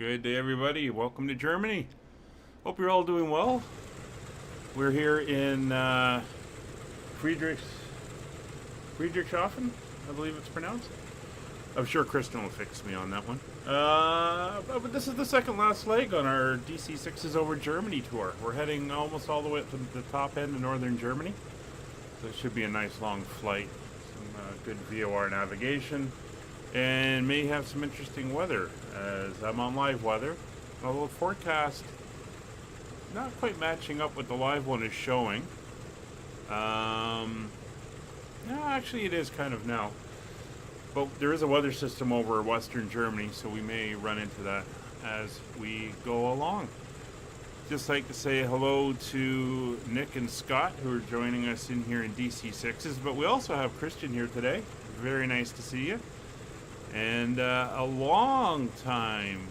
Good day, everybody. Welcome to Germany. Hope you're all doing well. We're here in Friedrichshafen, I believe it's pronounced. I'm sure Kristen will fix me on that one. But this is the second last leg on our DC-6s over Germany tour. We're heading almost all the way up to the top end of northern Germany. So it should be a nice long flight. Some good VOR navigation. And may have some interesting weather, as I'm on live weather. Although the forecast not quite matching up what the live one is showing. No, actually it is kind of now. But there is a weather system over western Germany, so we may run into that as we go along. Just like to say hello to Nick and Scott, who are joining us in here in DC-6s. But we also have Christian here today. Very nice to see you. And a long time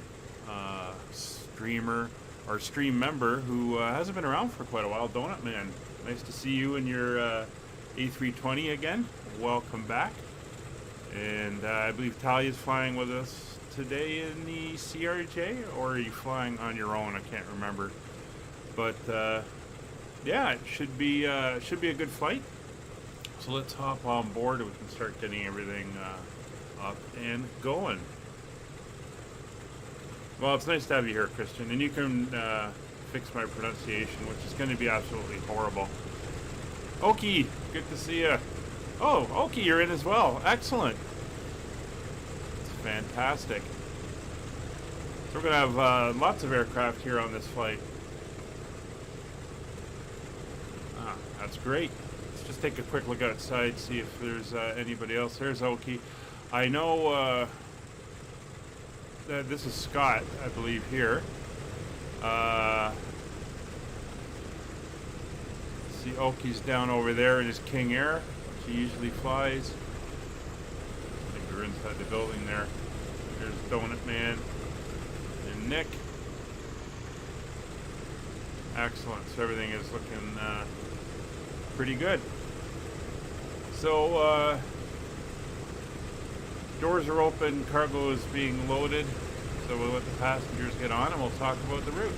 streamer or stream member who hasn't been around for quite a while, Donut Man. Nice to see you in your A320 again. Welcome back. And I believe Talia's flying with us today in the CRJ, or are you flying on your own? I can't remember. But yeah, it should be a good flight. So let's hop on board and we can start getting everything up and going. Well, it's nice to have you here, Christian, and you can fix my pronunciation, which is going to be absolutely horrible. Oki, good to see you. Oh, Oki, you're in as well. Excellent. It's fantastic. So we're going to have lots of aircraft here on this flight. Ah, that's great. Let's just take a quick look outside, see if there's anybody else. There's Oki. I know that this is Scott, I believe, here. See, Oki's down over there in his King Air, which he usually flies. I think we're inside the building there. There's Donut Man and Nick. Excellent. So everything is looking pretty good. So, doors are open, cargo is being loaded, so we'll let the passengers get on and we'll talk about the route.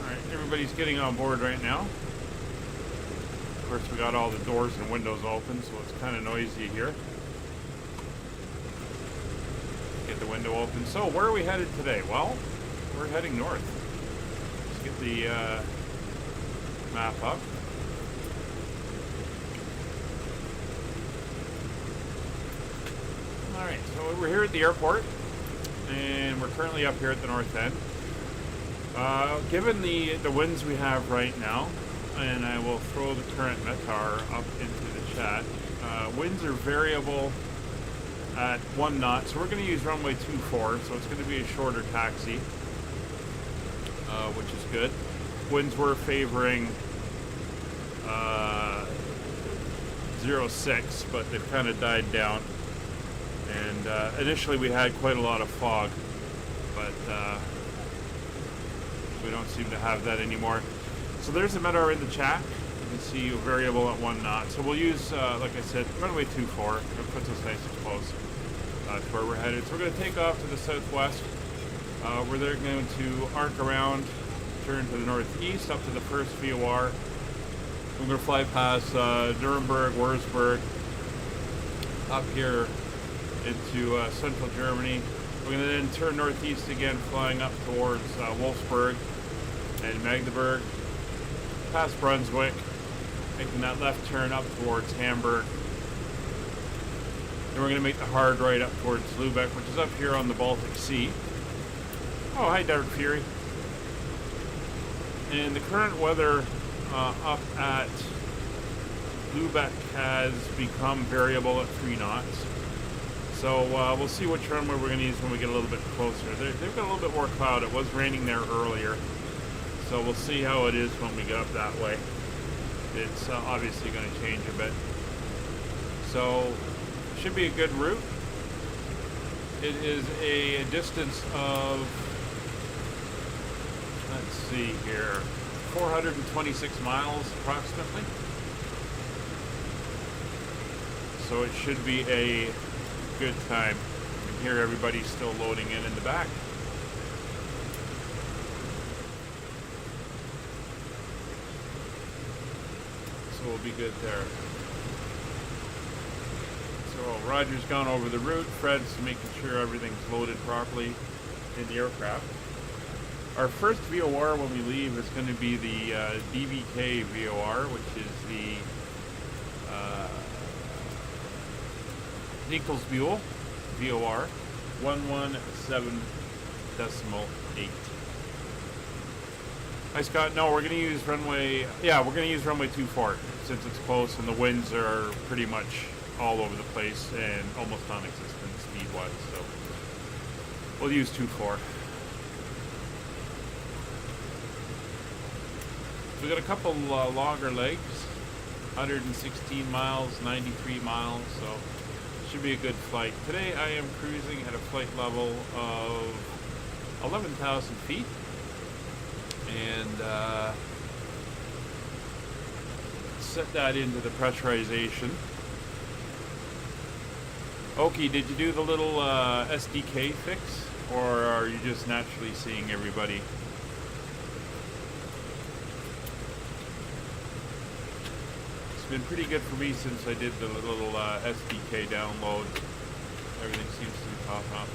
Alright, everybody's getting on board right now. Of course, we got all the doors and windows open, so it's kind of noisy here. Get the window open. So, where are we headed today? Well, we're heading north. Let's get the map up. Alright, so we're here at the airport, and we're currently up here at the north end. Given the winds we have right now, and I will throw the current METAR up into the chat, winds are variable at 1 knot, so we're going to use runway 24, so it's going to be a shorter taxi, which is good. Winds were favoring 06, but they've kind of died down. And initially we had quite a lot of fog, but we don't seem to have that anymore. So there's a METAR in the chat. You can see a variable at 1 knot. So we'll use, like I said, runway 24. It puts us nice and close to where we're headed. So we're going to take off to the southwest. We're there going to arc around, turn to the northeast, up to the first VOR. We're going to fly past Nuremberg, Würzburg, up here into central Germany. We're going to then turn northeast again, flying up towards Wolfsburg and Magdeburg, past Brunswick, making that left turn up towards Hamburg. Then we're going to make the hard right up towards Luebeck, which is up here on the Baltic Sea. Oh, hi, Dark Fury. And the current weather up at Luebeck has become variable at 3 knots. So we'll see which runway we're going to use when we get a little bit closer. They've got a little bit more cloud. It was raining there earlier. So we'll see how it is when we get up that way. It's obviously going to change a bit. So, should be a good route. It is a distance of, let's see here, 426 miles approximately. So it should be a good time. You can hear everybody still loading in the back. So we'll be good there. So Roger's gone over the route. Fred's making sure everything's loaded properly in the aircraft. Our first VOR when we leave is going to be the DVK VOR, which is the Nichols-Buell VOR 117.8. Hi Scott. No, we're going to use runway. Yeah, we're going to use runway 24 since it's close and the winds are pretty much all over the place and almost non-existent speed-wise. So we'll use 24. So we got a couple longer legs, 116 miles, 93 miles. So should be a good flight. Today I am cruising at a flight level of 11,000 feet. And set that into the pressurization. Okie, did you do the little SDK fix, or are you just naturally seeing everybody? It's been pretty good for me since I did the little SDK download. Everything seems to be popping up.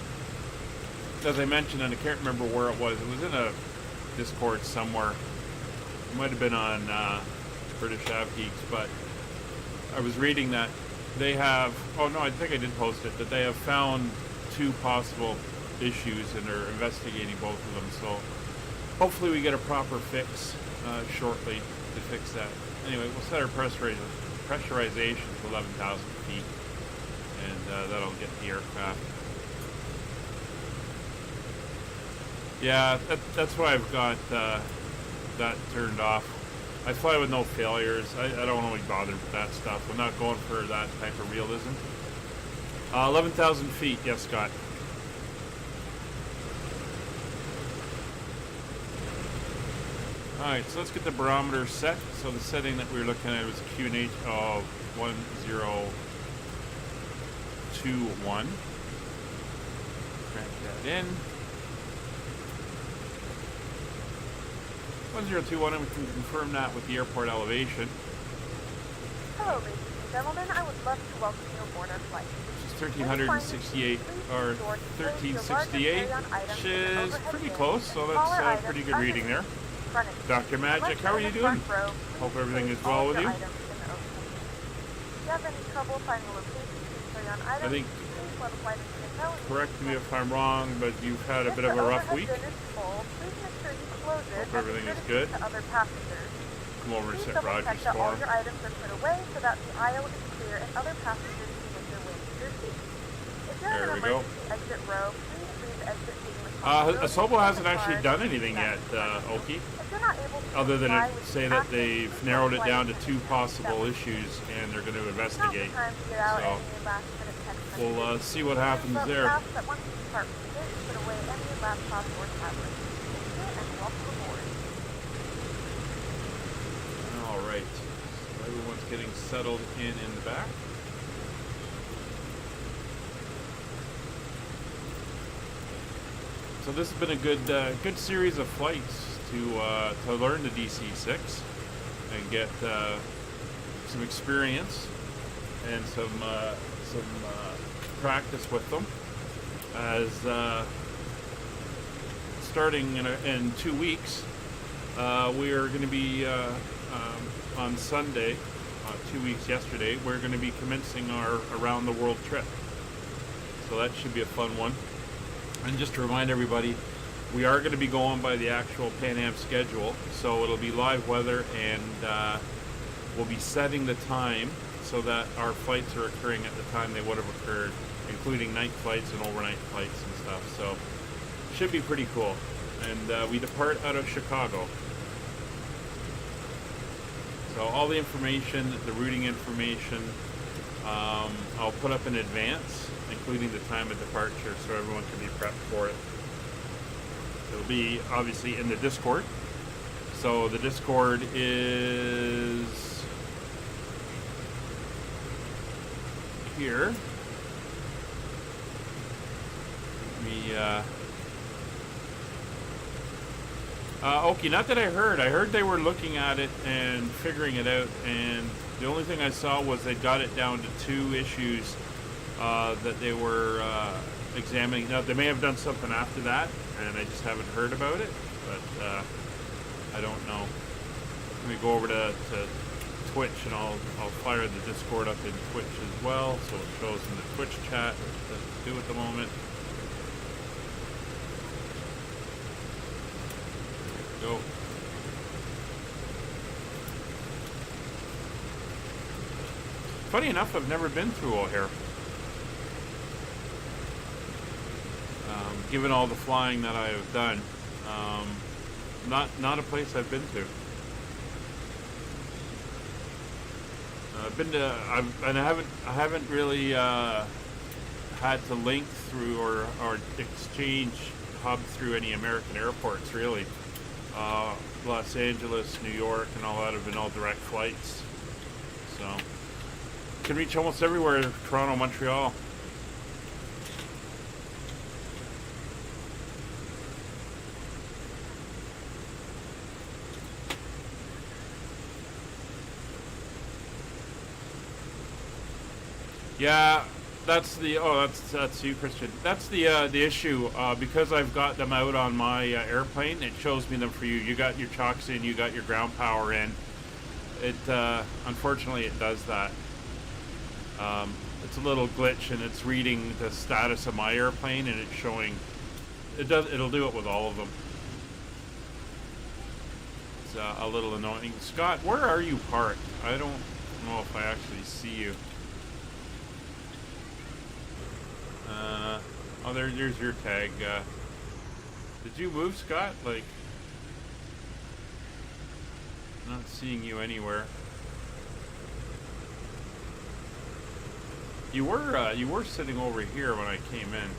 As I mentioned, and I can't remember where it was in a Discord somewhere. It might have been on British Av Geeks, but I was reading that they have, oh no, I think I did post it, that they have found 2 possible issues and are investigating both of them. So hopefully we get a proper fix shortly to fix that. Anyway, we'll set our pressurization to 11,000 feet, and that'll get the aircraft. Yeah, that's why I've got that turned off. I fly with no failures. I don't really bother with that stuff. I'm not going for that type of realism. 11,000 feet, yes, Scott. Alright, so let's get the barometer set. So the setting that we were looking at was a QNH of 1021. Crank that in. 1021, and we can confirm that with the airport elevation. Hello, ladies and gentlemen. I would love to welcome you aboard our flight. Which is 1368, or 1368, which is pretty close, so that's a pretty good reading there. Dr. Magic, how are you doing? Hope everything is well with you. If you have any trouble finding the location to carry on items, I think, please let a flight attendant know. correct me if I'm wrong, but you've had a bit of a rough week. Hope everything is good. Come over and sit Roger's that all for. your items are put away so that the aisle is clear and other passengers can make their way to their seats. If you're in an emergency exit row, please leave the exit taking responsibility. Asobo hasn't actually done anything yet, Oki, other than say that they've narrowed it down to 2 possible issues and they're going to investigate. So we'll see what happens there. All right, so everyone's getting settled in the back. So this has been a good series of flights to learn the DC-6 and get some experience and some practice with them. As starting in 2 weeks, we are going to be on Sunday, 2 weeks yesterday. We're going to be commencing our around the world trip. So that should be a fun one. And just to remind everybody, we are going to be going by the actual Pan Am schedule, so it'll be live weather, and we'll be setting the time so that our flights are occurring at the time they would have occurred, including night flights and overnight flights and stuff. So should be pretty cool. And we depart out of Chicago. So all the information, the routing information, I'll put up in advance, including the time of departure, so everyone can be prepped for it. It'll be obviously in the Discord, So the Discord is here. Okay, not that I heard they were looking at it and figuring it out, and the only thing I saw was they got it down to 2 issues that they were examining. Now, they may have done something after that, and I just haven't heard about it, but I don't know. Let me go over to Twitch, and I'll fire the Discord up in Twitch as well, so it shows in the Twitch chat what to do at the moment. Go. Funny enough, I've never been through O'Hare. Given all the flying that I have done, not a place I've been to. I've been to, I haven't really had to link through or exchange hub through any American airports really. Los Angeles, New York, and all that have been all direct flights. So, can reach almost everywhere, Toronto, Montreal. Yeah, that's the, that's you, Christian. That's the issue, because I've got them out on my airplane, it shows me them for you. You got your chocks in, you got your ground power in. It, unfortunately it does that. It's a little glitch, and it's reading the status of my airplane, and it's showing, it'll do it with all of them. It's a little annoying. Scott, where are you parked? I don't know if I actually see you. Oh, there's your tag. Did you move, Scott? Like, not seeing you anywhere. You were sitting over here when I came in.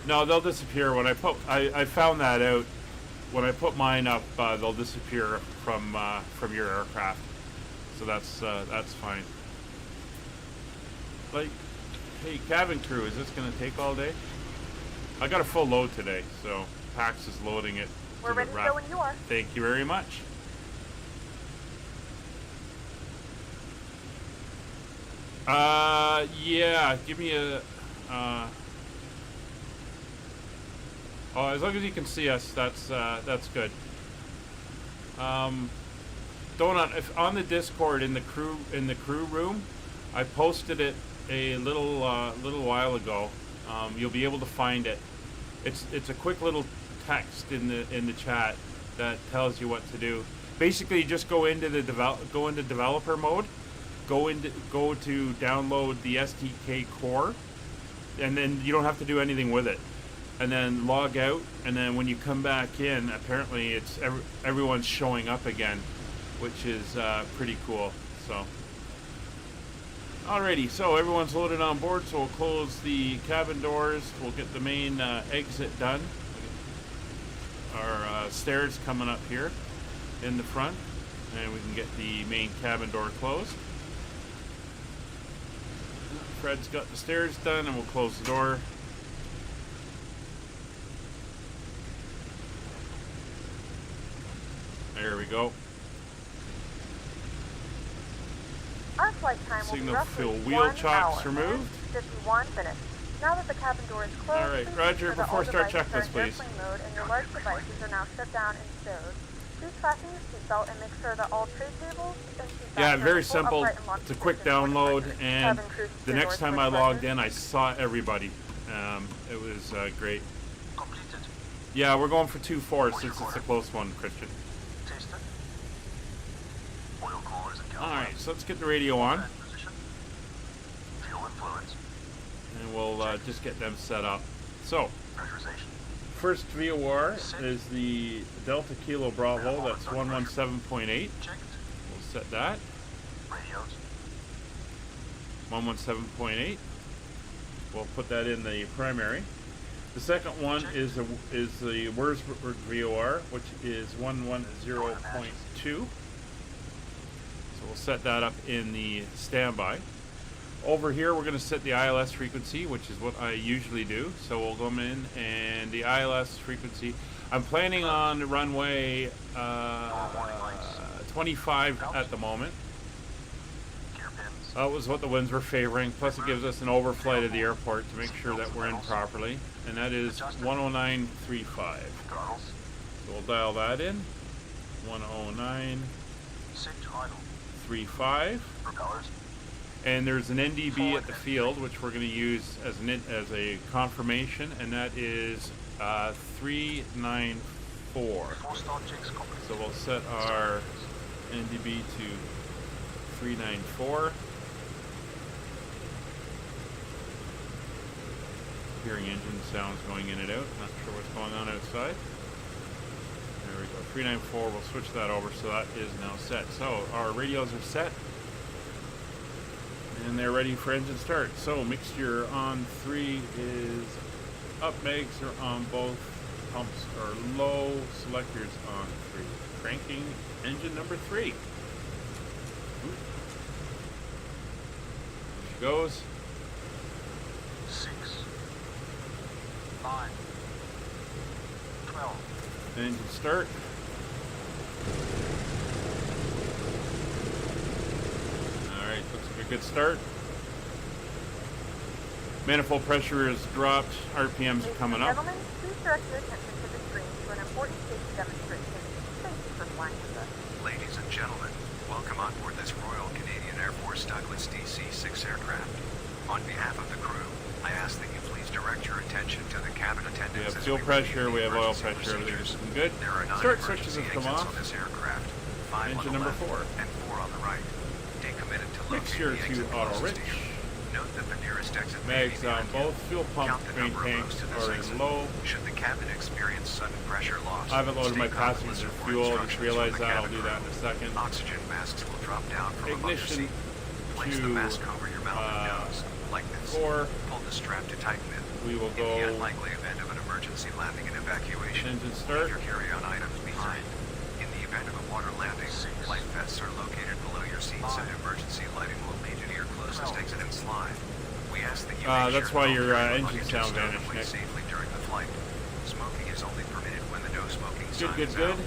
No, they'll disappear when I put. I found that out. When I put mine up, they'll disappear from your aircraft, so that's fine. Like, hey, cabin crew, is this gonna take all day? I got a full load today, so Pax is loading it. We're ready to go when you are. Thank you very much. Yeah, give me a. Oh, as long as you can see us, that's good. Donut, if on the Discord in the crew room, I posted it a little while ago. You'll be able to find it. It's a quick little text in the chat that tells you what to do. Basically, you just go into developer mode, go to download the SDK core, and then you don't have to do anything with it. And then log out, and then when you come back in, apparently it's everyone's showing up again, which is pretty cool. So, alrighty, so everyone's loaded on board, so we'll close the cabin doors. We'll get the main exit done. Our stairs coming up here in the front, and we can get the main cabin door closed. Fred's got the stairs done, and we'll close the door. There we go. Our flight time will be Signal roughly fuel wheel 1 chocks hour, removed. 51 minutes. Now that the cabin door is closed, All right, please Roger, ensure that before all start devices are checklist, in please. airplane mode and your large devices are now shut down and stowed. Please fasten your seatbelt and make sure that all tray tables and seat Yeah, backs are very in full simple. upright and locked It's a quick position for download, departure. and Cabin crew the next time I logged in, I saw everybody. It was great. Completed. Yeah, we're going for 2-4 since it's a close one, Christian. Tasted. Oil coolers and All right, so let's get the radio on, position. Fuel and fluids. and we'll just get them set up. So, Pressurization. first VOR is the Delta Kilo Bravo. That's 117.8. Checked. We'll set that. Radios. 117.8. We'll put that in the primary. The second one is the VORs VOR, which is 110.2. So we'll set that up in the standby. Over here, we're going to set the ILS frequency, which is what I usually do. So we'll go in, and the ILS frequency, I'm planning on runway 25 at the moment. That was what the winds were favoring. Plus, it gives us an overflight of the airport to make sure that we're in properly. And that is 109.35. So we'll dial that in. 109.35. And there's an NDB at the field, which we're going to use as a confirmation, and that is 394. So we'll set our NDB to 394. Hearing engine sounds going in and out. Not sure what's going on outside. There we go. 394. We'll switch that over, so that is now set. So our radios are set. And they're ready for engine start. So mixture on 3 is up, mags are on both, pumps are low, selectors on 3. Cranking engine number 3. There she goes. 6, 9, 12. Engine start. Alright, looks like a good start. Manifold pressure is dropped. RPMs are coming up. Gentlemen, please direct your attention to the screen to an important safety demonstration. Thank you for flying with us. Ladies and gentlemen, welcome on board this Royal Canadian Air Force Douglas DC-6 aircraft. On behalf of the crew, I ask that you please direct your attention to the cabin attendants. We have as fuel review pressure, the we have oil emergency pressure, everything's procedures. looking good. There are 9 Start switches emergency have come exits off. on this aircraft, 5 Engine on the number left 4. and 4 on the right. Stay committed to Mixture locate the to exit auto closest rich. to you. Note that the nearest exit may be Mags on behind you. both. Fuel pump Count the main number of tanks rows to this are exit. in low. Should the cabin experience sudden pressure loss, I haven't loaded stay my calm and passengers listen with for fuel. I instructions just from realized the that. I'll cabin do that in crew. a second. Oxygen masks will drop down from above your Ignition seat. Place the to mask over your mouth and nose, like this. 4. Pull the strap to tighten it. We will In the go unlikely event of an emergency landing and evacuation, engine leave start. your carry-on items behind. In the event of a water landing, life vests are located below your seats and emergency lighting will lead you to your closest exit and slide. We ask that you make That's sure why that your all engine luggage is sound stowed vanished, away Nick. safely during the flight. Smoking is only permitted when the no smoking sign Good, is good. out.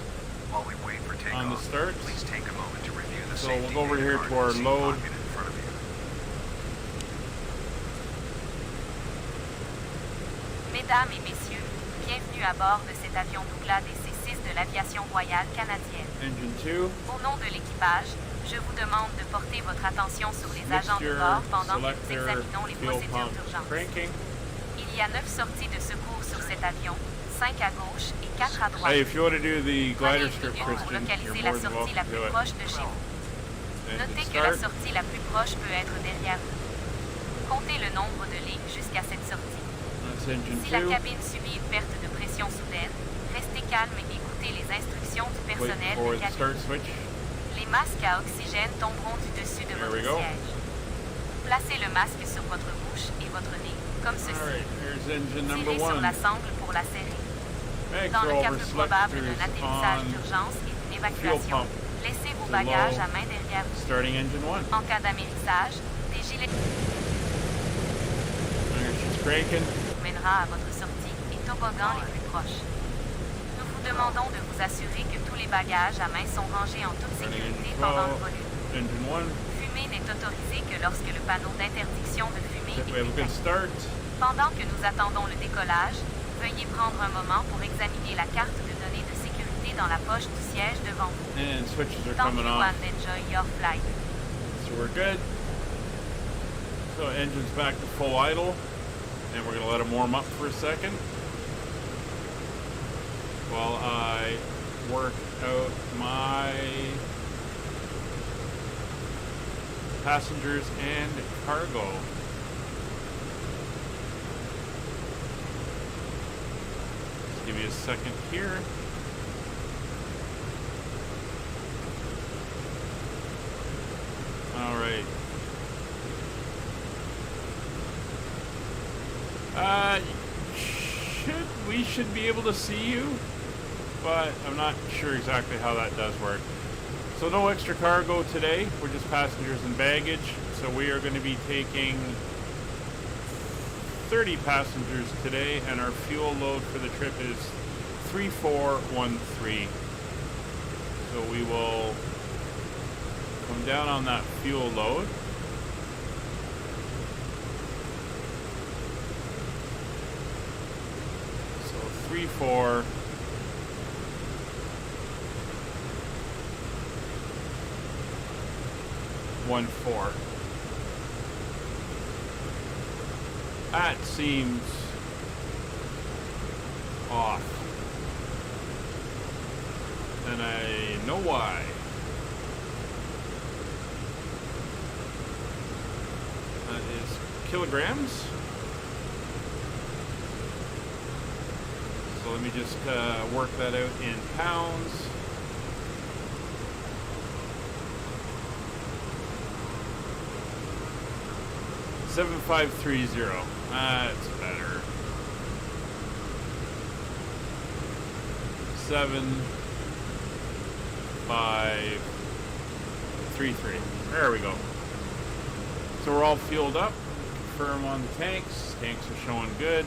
While we wait for takeoff, On the start. please take a moment to review the So safety we'll go over data here card to our in the seat load. pocket in front of you. Mesdames et messieurs, bienvenue à bord de cet avion Douglas DC-6 de l'aviation royale canadienne. Engine 2. Au nom de l'équipage, je vous demande de porter votre attention sur les agents de Mixture, bord pendant que nous selector, examinons les fuel procédures pump, d'urgence. cranking. Il y a 9 sorties de secours sur cet avion, 5 à gauche et 4 à droite. Hey, if you want to do the Prenez glider une strip, minute pour Christian, localiser you're la more than sortie la welcome to plus do it. proche de chez vous. Engine Notez que la start. sortie la plus proche peut être derrière vous. Comptez le nombre de lignes jusqu'à cette sortie. That's engine Si la 2. cabine subit une perte de pression soudaine, restez calme et écoutez les instructions du Wait personnel for de the cabine. start switch. Les masques à oxygène tomberont du dessus de There votre we go. siège. Placez le masque sur votre bouche et votre nez, comme ceci. Alright, here's engine number Tirez sur 1. la sangle pour la serrer. Mags Dans are le cas over, peu probable d'un selectors atterrissage on. d'urgence et d'une fuel évacuation, pump laissez vos to bagages low. à main derrière vous. Starting engine 1. En cas d'amérissage, des gilets There she's cranking. vous mènera à votre sortie et toboggan les plus proches. Nous vous demandons de vous assurer que tous les bagages à main sont rangés en toute Starting sécurité engine pendant le 12. volume. Engine 1. Fumer n'est autorisé que lorsque le panneau d'interdiction de fumer We have a est good éteint. start. Pendant que nous attendons le décollage, veuillez prendre un moment pour examiner la carte de données de sécurité dans la poche du siège devant vous. And switches are Thank coming you on. and enjoy your flight. So we're good. So engine's back to full idle. And we're going to let them warm up for a second. While I work out my passengers and cargo. Just give me a second here. All right. We should be able to see you, but I'm not sure exactly how that does work. So no extra cargo today. We're just passengers and baggage. So we are going to be taking 30 passengers today, and our fuel load for the trip is 3413. So we will come down on that fuel load. So 3414. That seems off. And I know why. That is kilograms. So let me just work that out in pounds. $7,530. That's better. 7,533. There we go. So we're all fueled up. Confirm on the tanks. Tanks are showing good.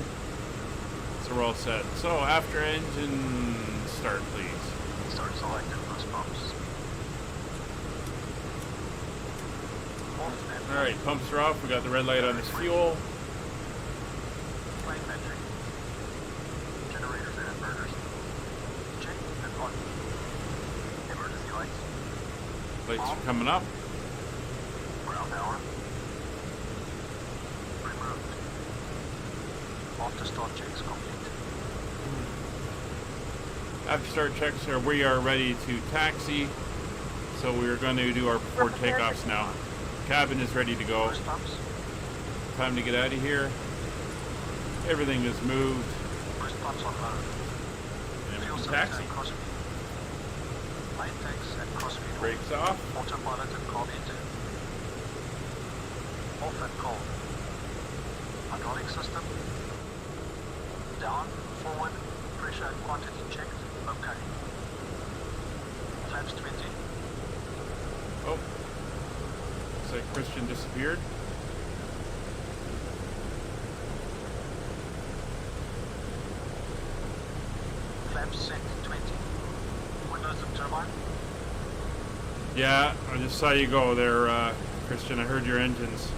So we're all set. So after engine start, please. Start selected boost pumps. Alright, pumps are off. We got the red light on this fuel. Flame metric. Generators and inverters. Check and on. Emergency lights. Lights are coming up. Ground power. Removed. After start checks complete. After start checks are we are ready to taxi. So we're going to do our before takeoffs now. Cabin is ready to go. Boost pumps. Time to get out of here. Everything is moved. Boost pumps on load. And Fuel we can cylinder taxi. and crossfeed. Main tanks and crossfeed. Brakes off. Autopilot and carb engine. Off and cold. Hydraulic system. Down, forward, pressure and quantity checked. Okay. Flaps 20. Oh. Looks like Christian disappeared. Flaps set 20. Windows and turbine. Yeah, I just saw you go there, Christian. I heard your engines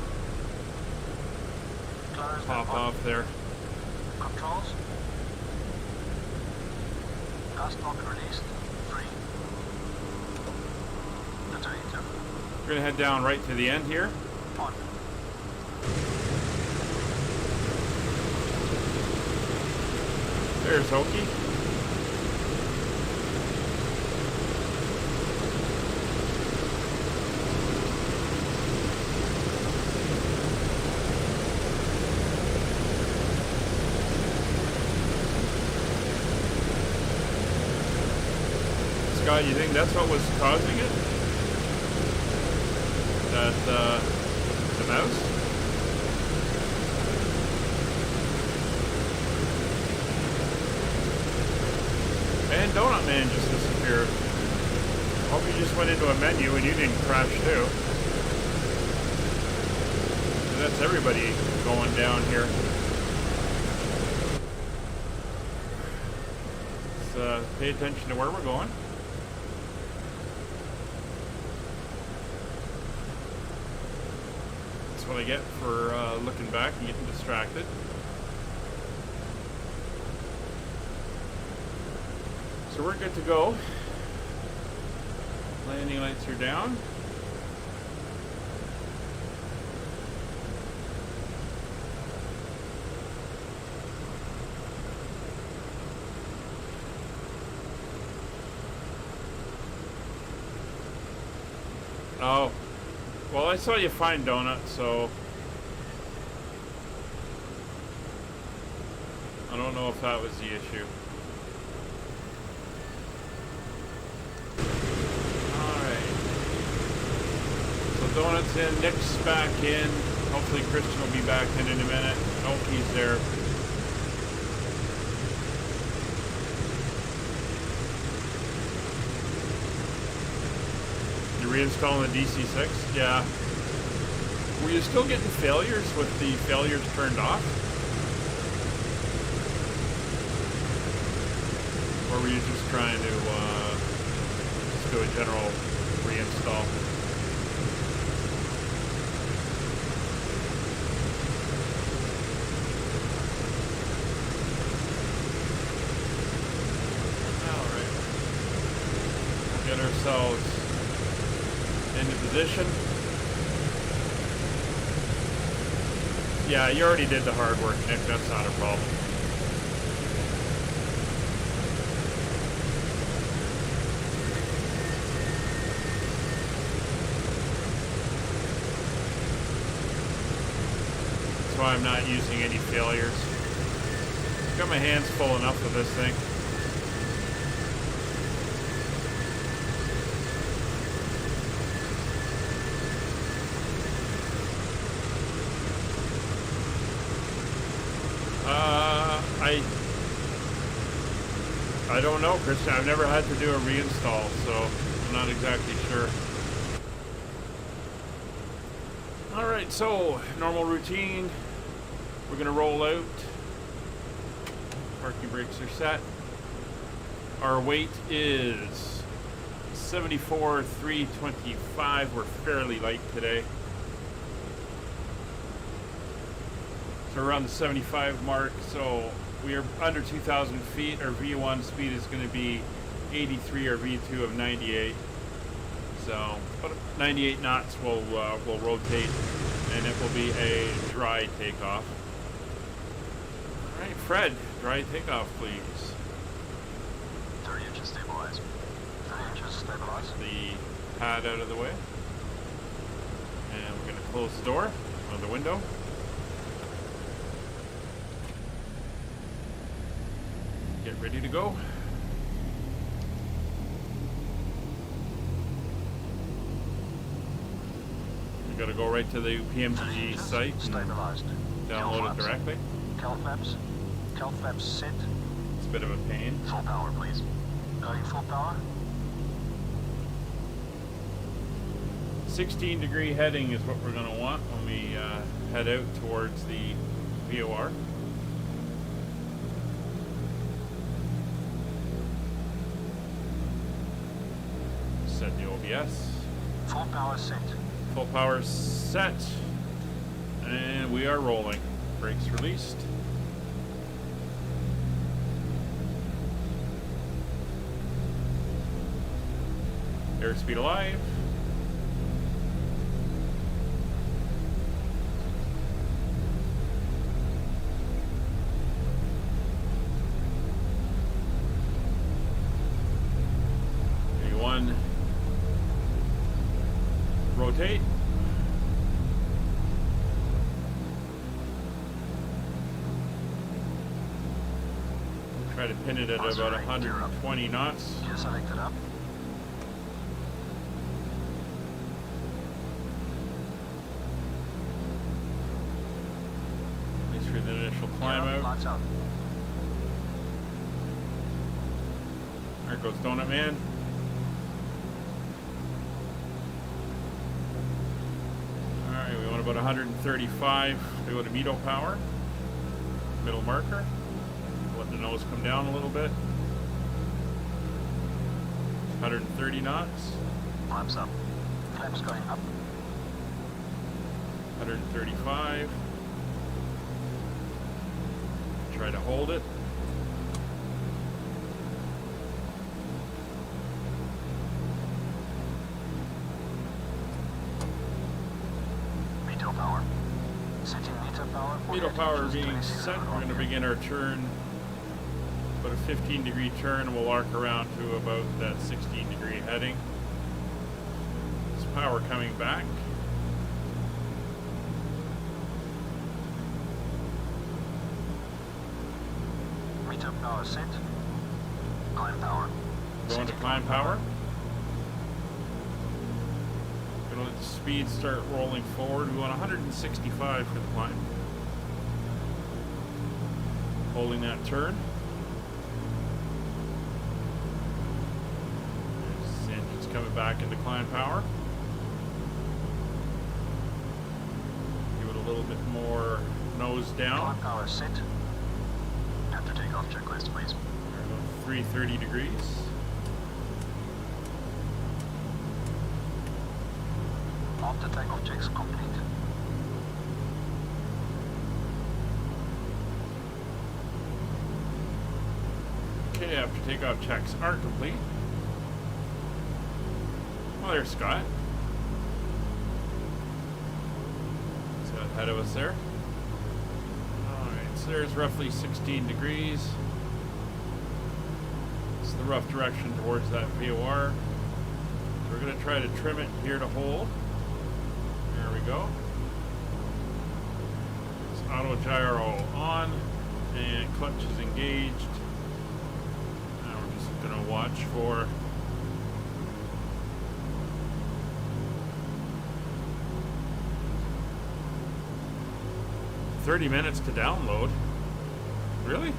Closed pop and on. off there. Controls. Gas lock released. 3. Detonator. We're going to head down right to the end here. On. There's Oki. Scott, you think that's what was causing it? That, the mouse? And Donut Man just disappeared. Hope you just went into a menu and you didn't crash too. That's everybody going down here. Let's pay attention to where we're going. That's what I get for looking back and getting distracted. So we're good to go. Landing lights are down. Oh, well, I saw you find Donut, so I don't know if that was the issue. Alright. So Donut's in, Nick's back in. Hopefully Christian will be back in a minute. Oh, he's there. You reinstalling the DC-6? Yeah. Were you still getting failures with the failures turned off? Or were you just trying to just do a general reinstall? Alright. We'll get ourselves into position. Yeah, you already did the hard work, Nick. That's not a problem. That's why I'm not using any failures. I've got my hands full enough with this thing. I don't know, Christian. I've never had to do a reinstall, so I'm not exactly sure. Alright, so normal routine. We're gonna roll out. Parking brakes are set. Our weight is 74,325. We're fairly light today. So around the 75 mark, so we are under 2,000 feet. Our V1 speed is going to be 83, our V2 of 98. So, but 98 knots will rotate, and it will be a dry takeoff. All right, Fred, dry takeoff, please. 30 inches stabilized. 30 inches stabilized. The pad out of the way, and we're going to close the door on the window. Get ready to go. We gotta go right to the PMDG site and download it directly. Cal flaps set. It's a bit of a pain. Full power, please. Going full power. 16-degree heading is what we're gonna want when we head out towards the VOR. Set the OBS. Full power set. Full power set. And we are rolling. Brakes released. Airspeed alive. One. Rotate. Try to pin it at about 120 knots. Gear selected up. At least for the initial climb out. Lights out. There goes Donut Man. Alright, we want about 135 to go to Mito power. Middle marker. Let the nose come down a little bit. 130 knots. Flaps up. Flaps going up. 135. Try to hold it. Meter power. Setting meter power. Meter power being set. We're going to begin our turn. About a 15-degree turn, and we'll arc around to about that 16-degree heading. There's power coming back. Meter power set. Climb power. Going to Setting climb power. Gonna let the speed start rolling forward. We want 165 for the climb. Holding that turn. There's the engine's coming back into climb power. Give it a little bit more nose down. Climb power set. After takeoff checklist, please. 330 degrees. After takeoff checks complete. Okay, after takeoff checks are complete. Well, there's Scott. He's ahead of us there. Alright, so there's roughly 16 degrees. It's the rough direction towards that VOR. So we're going to try to trim it here to hold. There we go. It's auto gyro on and clutch is engaged. Now we're just going to watch for $30 minutes to download. Really?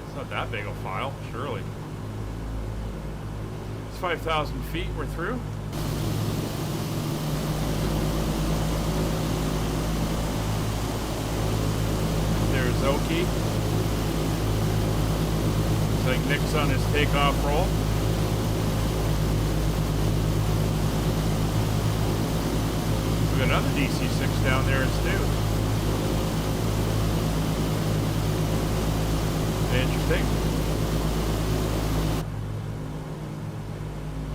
It's not that big a file, surely. It's 5,000 feet we're through. There's Oki. Looks like Nick's on his takeoff roll. We got another DC-6 down there too. Interesting.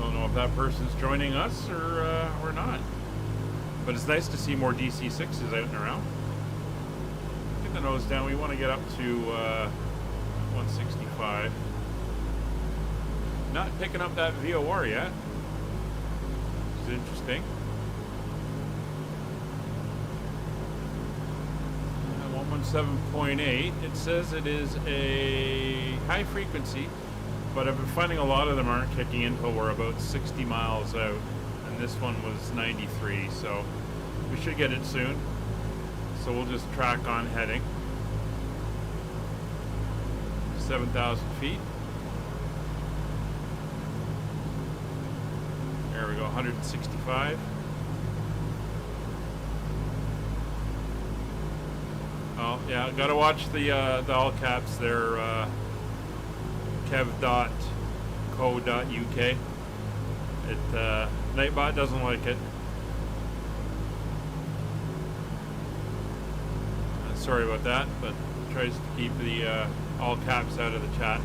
Don't know if that person's joining us or not. But it's nice to see more DC-6s out and around. Get the nose down. We want to get up to 165. Not picking up that VOR yet. It's interesting. 117.8. It says it is a high frequency, but I've been finding a lot of them aren't kicking in until we're about 60 miles out, and this one was 93, so we should get it soon. So we'll just track on heading. 7,000 feet. There we go, 165. Oh, yeah, gotta watch the all caps there, kev.co.uk. Nightbot doesn't like it. Sorry about that, but tries to keep the all caps out of the chat.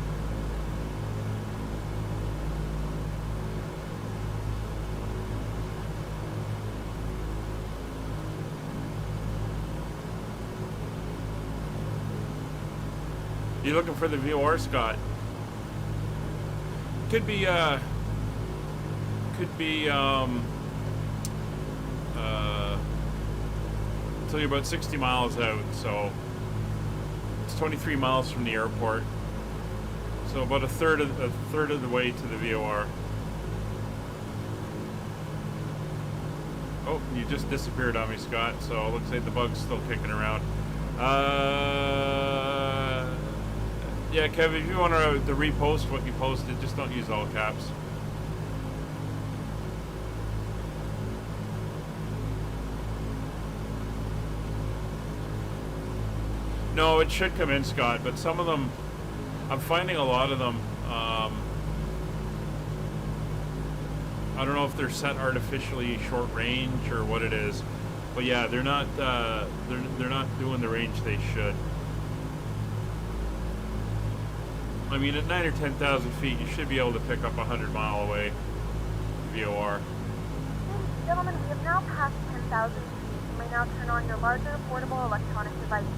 You looking for the VOR, Scott? Could be until you're about 60 miles out, so it's 23 miles from the airport. So about a third of the way to the VOR. Oh, you just disappeared on me, Scott. So it looks like the bug's still kicking around. Yeah, Kev, if you want to repost what you posted, just don't use all caps. No, it should come in, Scott, but some of them, I'm finding a lot of them, I don't know if they're set artificially short range or what it is, but yeah, they're not doing the range they should. I mean, at 9,000 or 10,000 feet, you should be able to pick up 100-mile away VOR. Ladies and gentlemen, we have now passed 10,000 feet. You may now turn on your larger portable electronic devices.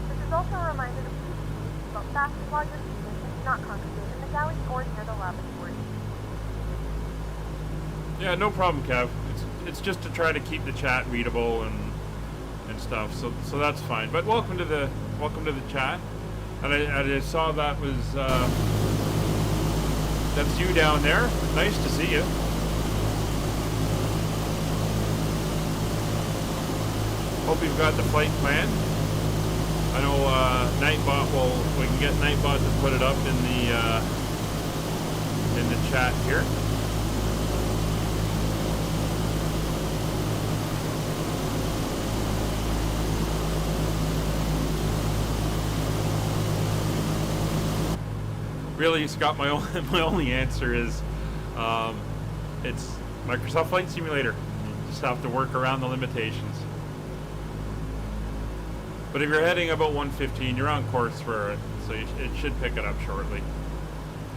This is also a reminder to please keep your seatbelt fastened while you're seated and do not congregate in the galley or near the lavatory. Yeah, no problem, Kev. It's just to try to keep the chat readable and stuff. So that's fine. But welcome to the chat. And I saw that was that's you down there. Nice to see you. Hope you've got the flight planned. I know Nightbot we can get Nightbot to put it up in the chat here. Really, Scott, my only answer is it's Microsoft Flight Simulator. You just have to work around the limitations. But if you're heading about 115, you're on course for it, so it should pick it up shortly.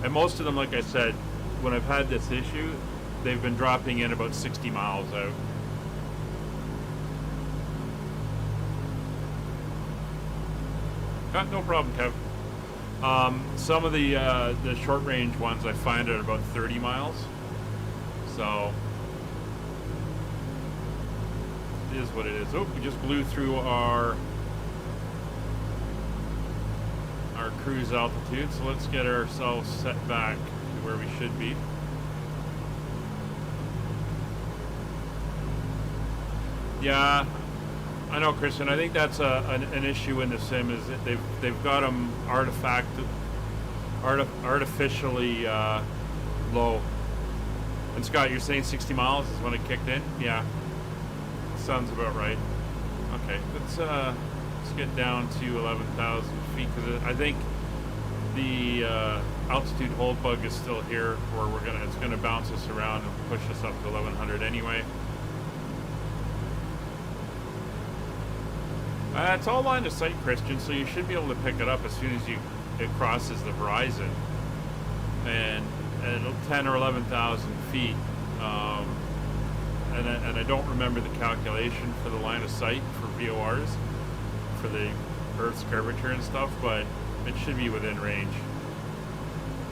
And most of them, like I said, when I've had this issue, they've been dropping in about 60 miles out. No problem, Kev. Some of the short range ones I find at about 30 miles. So it is what it is. Oh, we just blew through our cruise altitude, so let's get ourselves set back to where we should be. Yeah, I know, Christian. I think that's an issue in the sim, is that they've got them artificially low. And Scott, you're saying 60 miles is when it kicked in? Yeah, sounds about right. Okay, let's get down to 11,000 feet, because I think the altitude hold bug is still here, where it's gonna bounce us around and push us up to 1100 anyway. It's all line of sight, Christian, so you should be able to pick it up as soon as it crosses the horizon, and 10 or 11,000 feet. And I don't remember the calculation for the line of sight for VORs for the Earth's curvature and stuff, but it should be within range.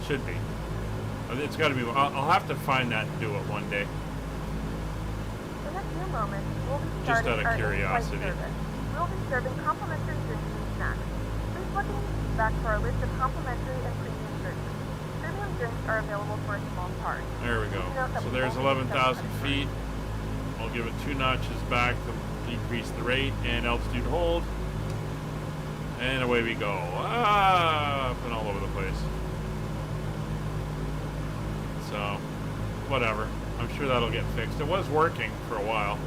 Should be. It's got to be. I'll have to find that and do it one day. In a few moments, we'll be Just starting out of our curiosity. in-flight service. We'll be serving complimentary drinks and snacks. Please look in the feedback for our list of complimentary and premium drinks. Premium drinks are available for a small charge. There we go. So there's 11,000 feet. I'll give it 2 notches back to decrease the rate and altitude hold. And away we go. Up and all over the place. So, whatever. I'm sure that'll get fixed. It was working for a while.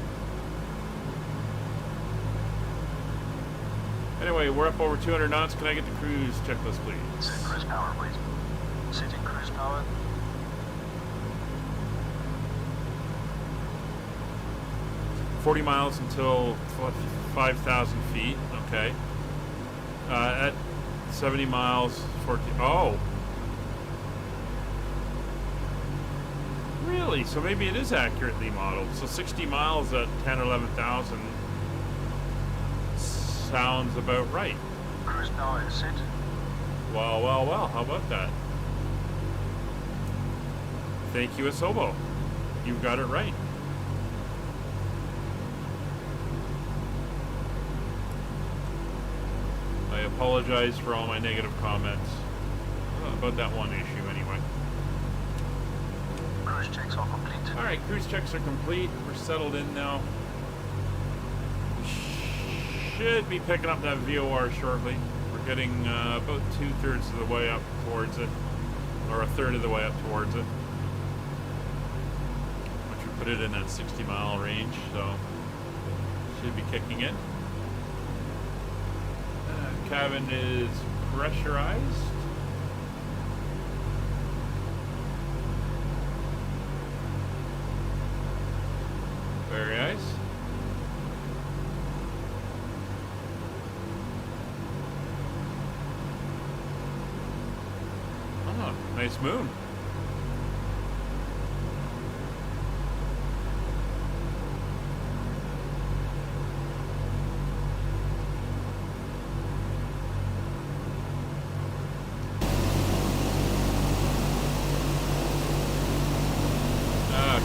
Anyway, we're up over 200 knots. Can I get the cruise checklist, please? Set cruise power, please. Setting cruise power. – 40 miles until 5,000 feet. Okay. At 70 miles, 14. Oh. Really? So maybe it is accurately modeled. So 60 miles at 10 or 11,000 sounds about right. Cruise power is set. Well, well, well. How about that? Thank you, Asobo. You've got it right. I apologize for all my negative comments about that one issue anyway. Cruise checks are complete. Alright, cruise checks are complete. We're settled in now. We should be picking up that VOR shortly. We're getting about 2/3 of the way up towards it. Or 1/3 of the way up towards it. Which would put it in that 60-mile range, so should be kicking in. Cabin is pressurized. Very nice. Oh, nice moon.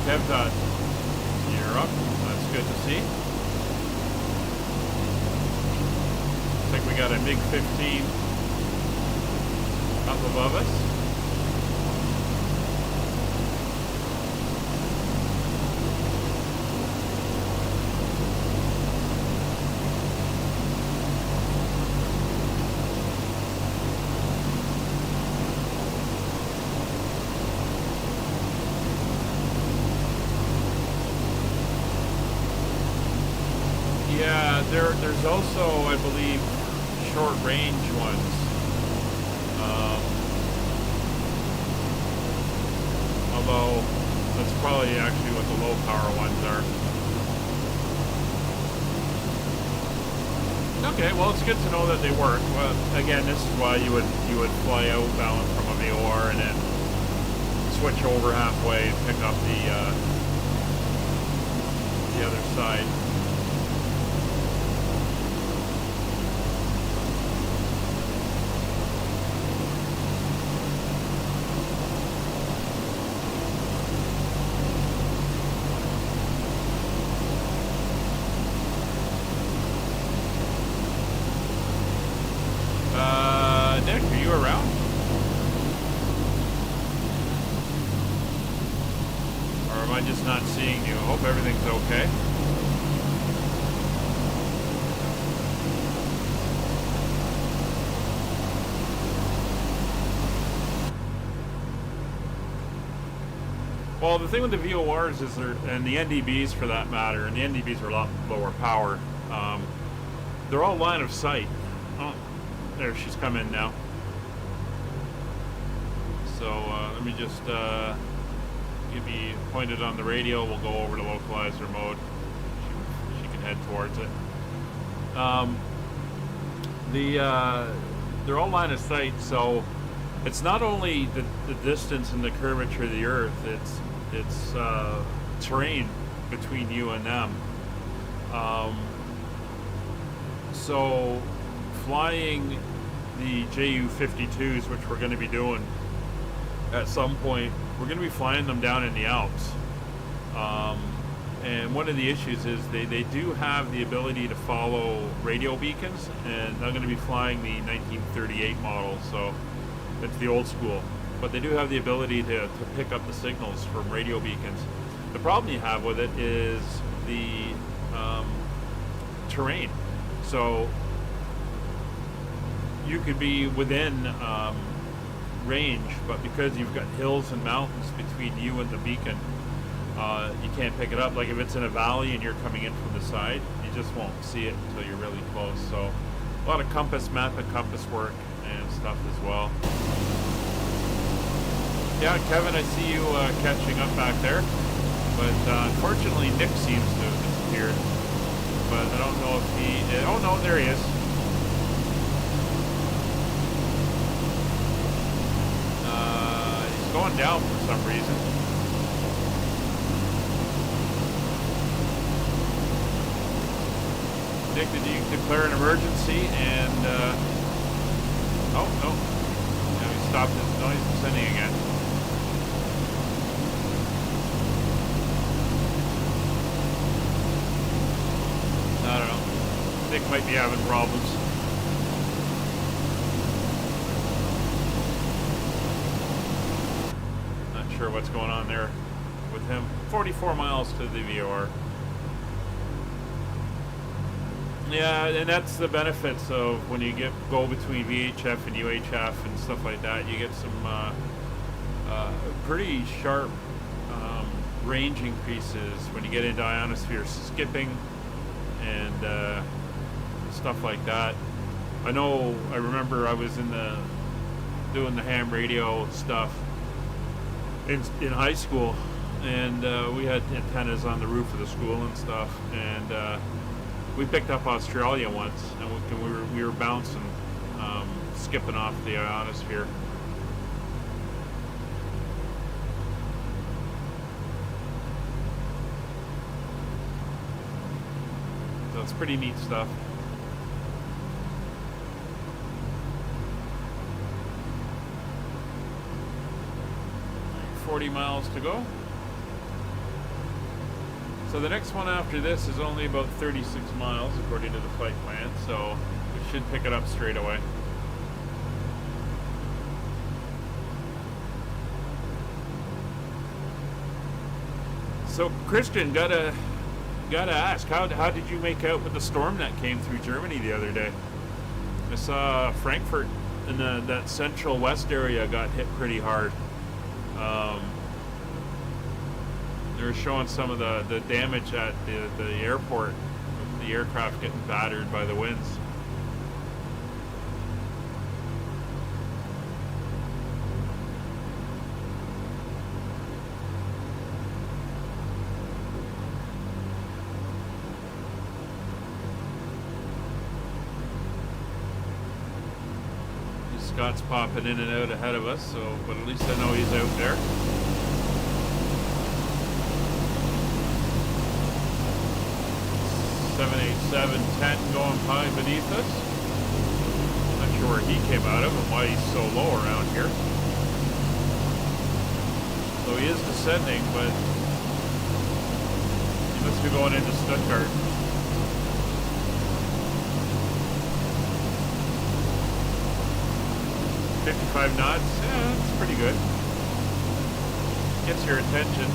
Kevdot, you're up. That's good to see. Looks like we got a MiG-15 up above us. Yeah, there's also, I believe, short range ones. Although that's probably actually what the low power ones are. Okay, well, it's good to know that they work. Well, again, this is why you would fly outbound from a VOR and then switch over halfway and pick up the other side. Nick, are you around? Or am I just not seeing you? I hope everything's okay. Well, the thing with the VORs is and the NDBs for that matter, and the NDBs are a lot lower power, they're all line of sight. Oh, there, she's come in now. So let me just give you pointed on the radio. We'll go over to localizer mode. She can head towards it. They're all line of sight, so it's not only the distance and the curvature of the Earth. It's terrain between you and them. So flying the JU-52s, which we're going to be doing at some point, we're going to be flying them down in the Alps. And one of the issues is they do have the ability to follow radio beacons, and I'm going to be flying the 1938 model, so it's the old school. But they do have the ability to pick up the signals from radio beacons. The problem you have with it is the terrain. So you could be within range, but because you've got hills and mountains between you and the beacon, you can't pick it up. Like if it's in a valley and you're coming in from the side, you just won't see it until you're really close. So a lot of map and compass work and stuff as well. Yeah, Kevin, I see you catching up back there, but unfortunately Nick seems to have disappeared. But I don't know if he... Oh no, there he is. He's going down for some reason. Nick, did you declare an emergency? And oh no, now he stopped his noise descending again. I don't know. Nick might be having problems. Not sure what's going on there with him. 44 miles to the VOR. Yeah, and that's the benefits of when you go between VHF and UHF and stuff like that. You get some pretty sharp range increases when you get into ionosphere skipping and stuff like that. I remember I was doing the ham radio stuff in high school, and we had antennas on the roof of the school and stuff, and we picked up Australia once, and we were bouncing, skipping off the ionosphere. So it's pretty neat stuff. 40 miles to go. So the next one after this is only about 36 miles according to the flight plan, so we should pick it up straight away. So Christian, gotta ask, how did you make out with the storm that came through Germany the other day? I saw Frankfurt and that central west area got hit pretty hard. They were showing some of the damage at the airport with the aircraft getting battered by the winds. Scott's popping in and out ahead of us, so but at least I know he's out there. $787-10 going by beneath us. Not sure where he came out of and why he's so low around here. So he is descending, but he must be going into Stuttgart. 55 knots, yeah, that's pretty good. Gets your attention.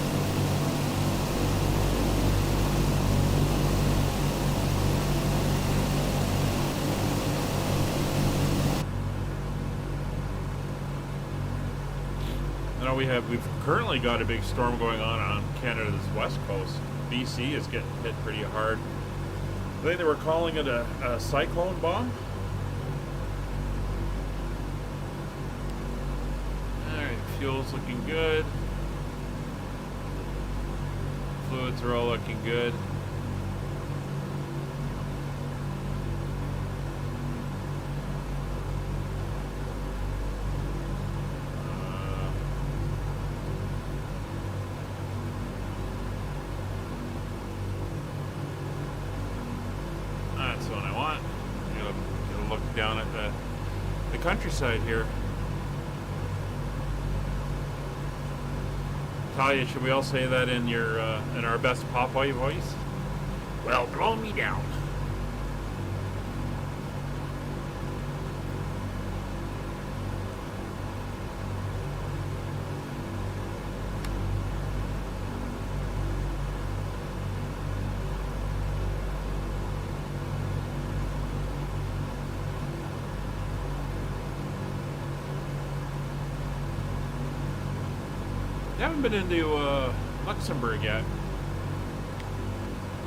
I know we've currently got a big storm going on Canada's west coast. BC is getting hit pretty hard. I think they were calling it a cyclone bomb. Fuel's looking good. Fluids are all looking good. That's what I want. Get a look down at the countryside here. Talia, should we all say that in your in our best Popeye voice? Well, blow me down. I haven't been into Luxembourg yet.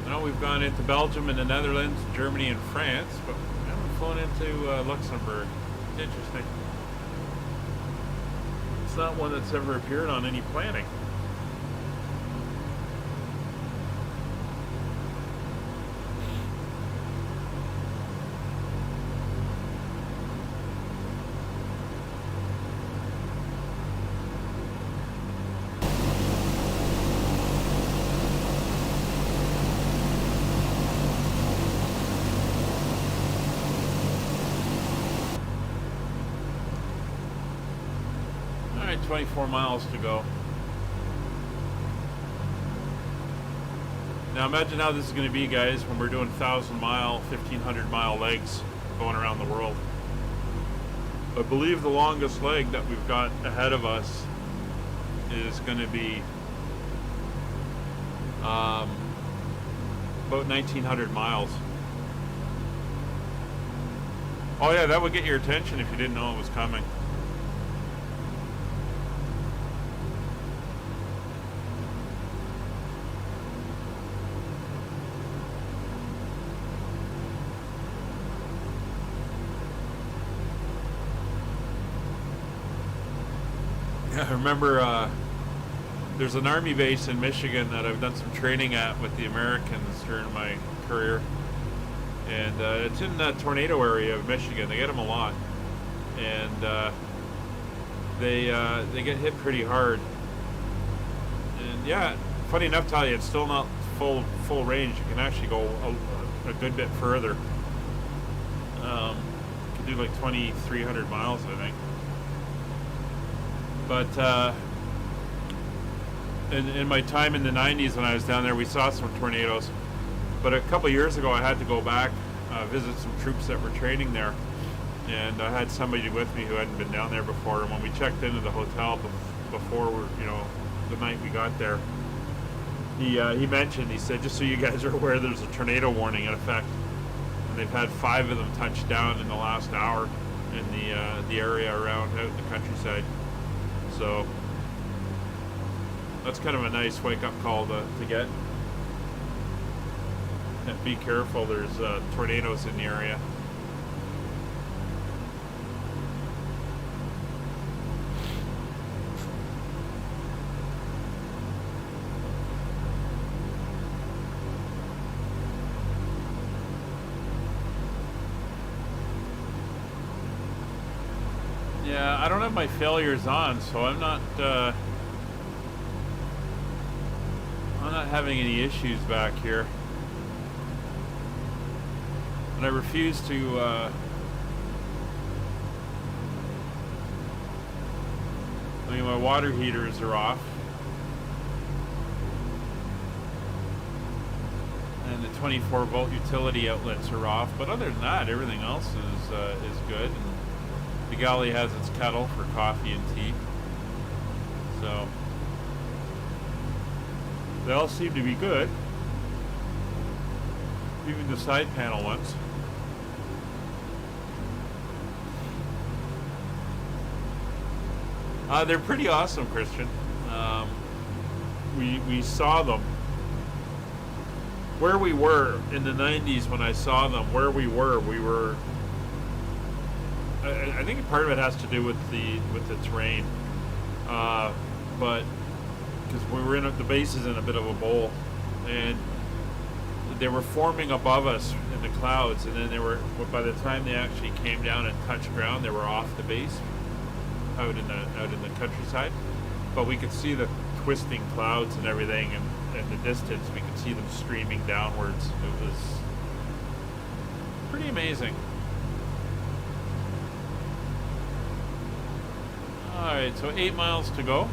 I know we've gone into Belgium and the Netherlands, Germany and France, but I haven't flown into Luxembourg. Interesting. It's not one that's ever appeared on any planning. Alright, 24 miles to go. Now imagine how this is going to be, guys, when we're doing 1,000-mile, 1,500-mile legs going around the world. I believe the longest leg that we've got ahead of us is going to be about 1,900 miles. Oh yeah, that would get your attention if you didn't know it was coming. I remember there's an army base in Michigan that I've done some training at with the Americans during my career, and it's in the tornado area of Michigan. They get them a lot, and they get hit pretty hard. And yeah, funny enough, Talia, it's still not full range. You can actually go a good bit further. You can do like 2,300 miles, I think. But in my time in the 90s when I was down there, we saw some tornadoes. But a couple years ago, I had to go back, visit some troops that were training there. And I had somebody with me who hadn't been down there before. And when we checked into the hotel before, the night we got there, he mentioned, he said, just so you guys are aware, there's a tornado warning in effect. And they've had 5 of them touch down in the last hour in the area around out in the countryside. So that's kind of a nice wake-up call to get. be careful. There's tornadoes in the area. Yeah, I don't have my failures on, so I'm not having any issues back here. And I refuse to I mean, my water heaters are off. And the 24-volt utility outlets are off, but other than that, everything else is good. And the galley has its kettle for coffee and tea. So they all seem to be good. Even the side panel ones. They're pretty awesome, Christian. We saw them. Where we were in the 90s when I saw them, we were I think part of it has to do with the terrain, but because we were the base is in a bit of a bowl, and they were forming above us in the clouds, and then by the time they actually came down and touched ground, they were off the base, out in the countryside. But we could see the twisting clouds and everything, and in the distance we could see them streaming downwards. It was pretty amazing. Alright, so 8 miles to go.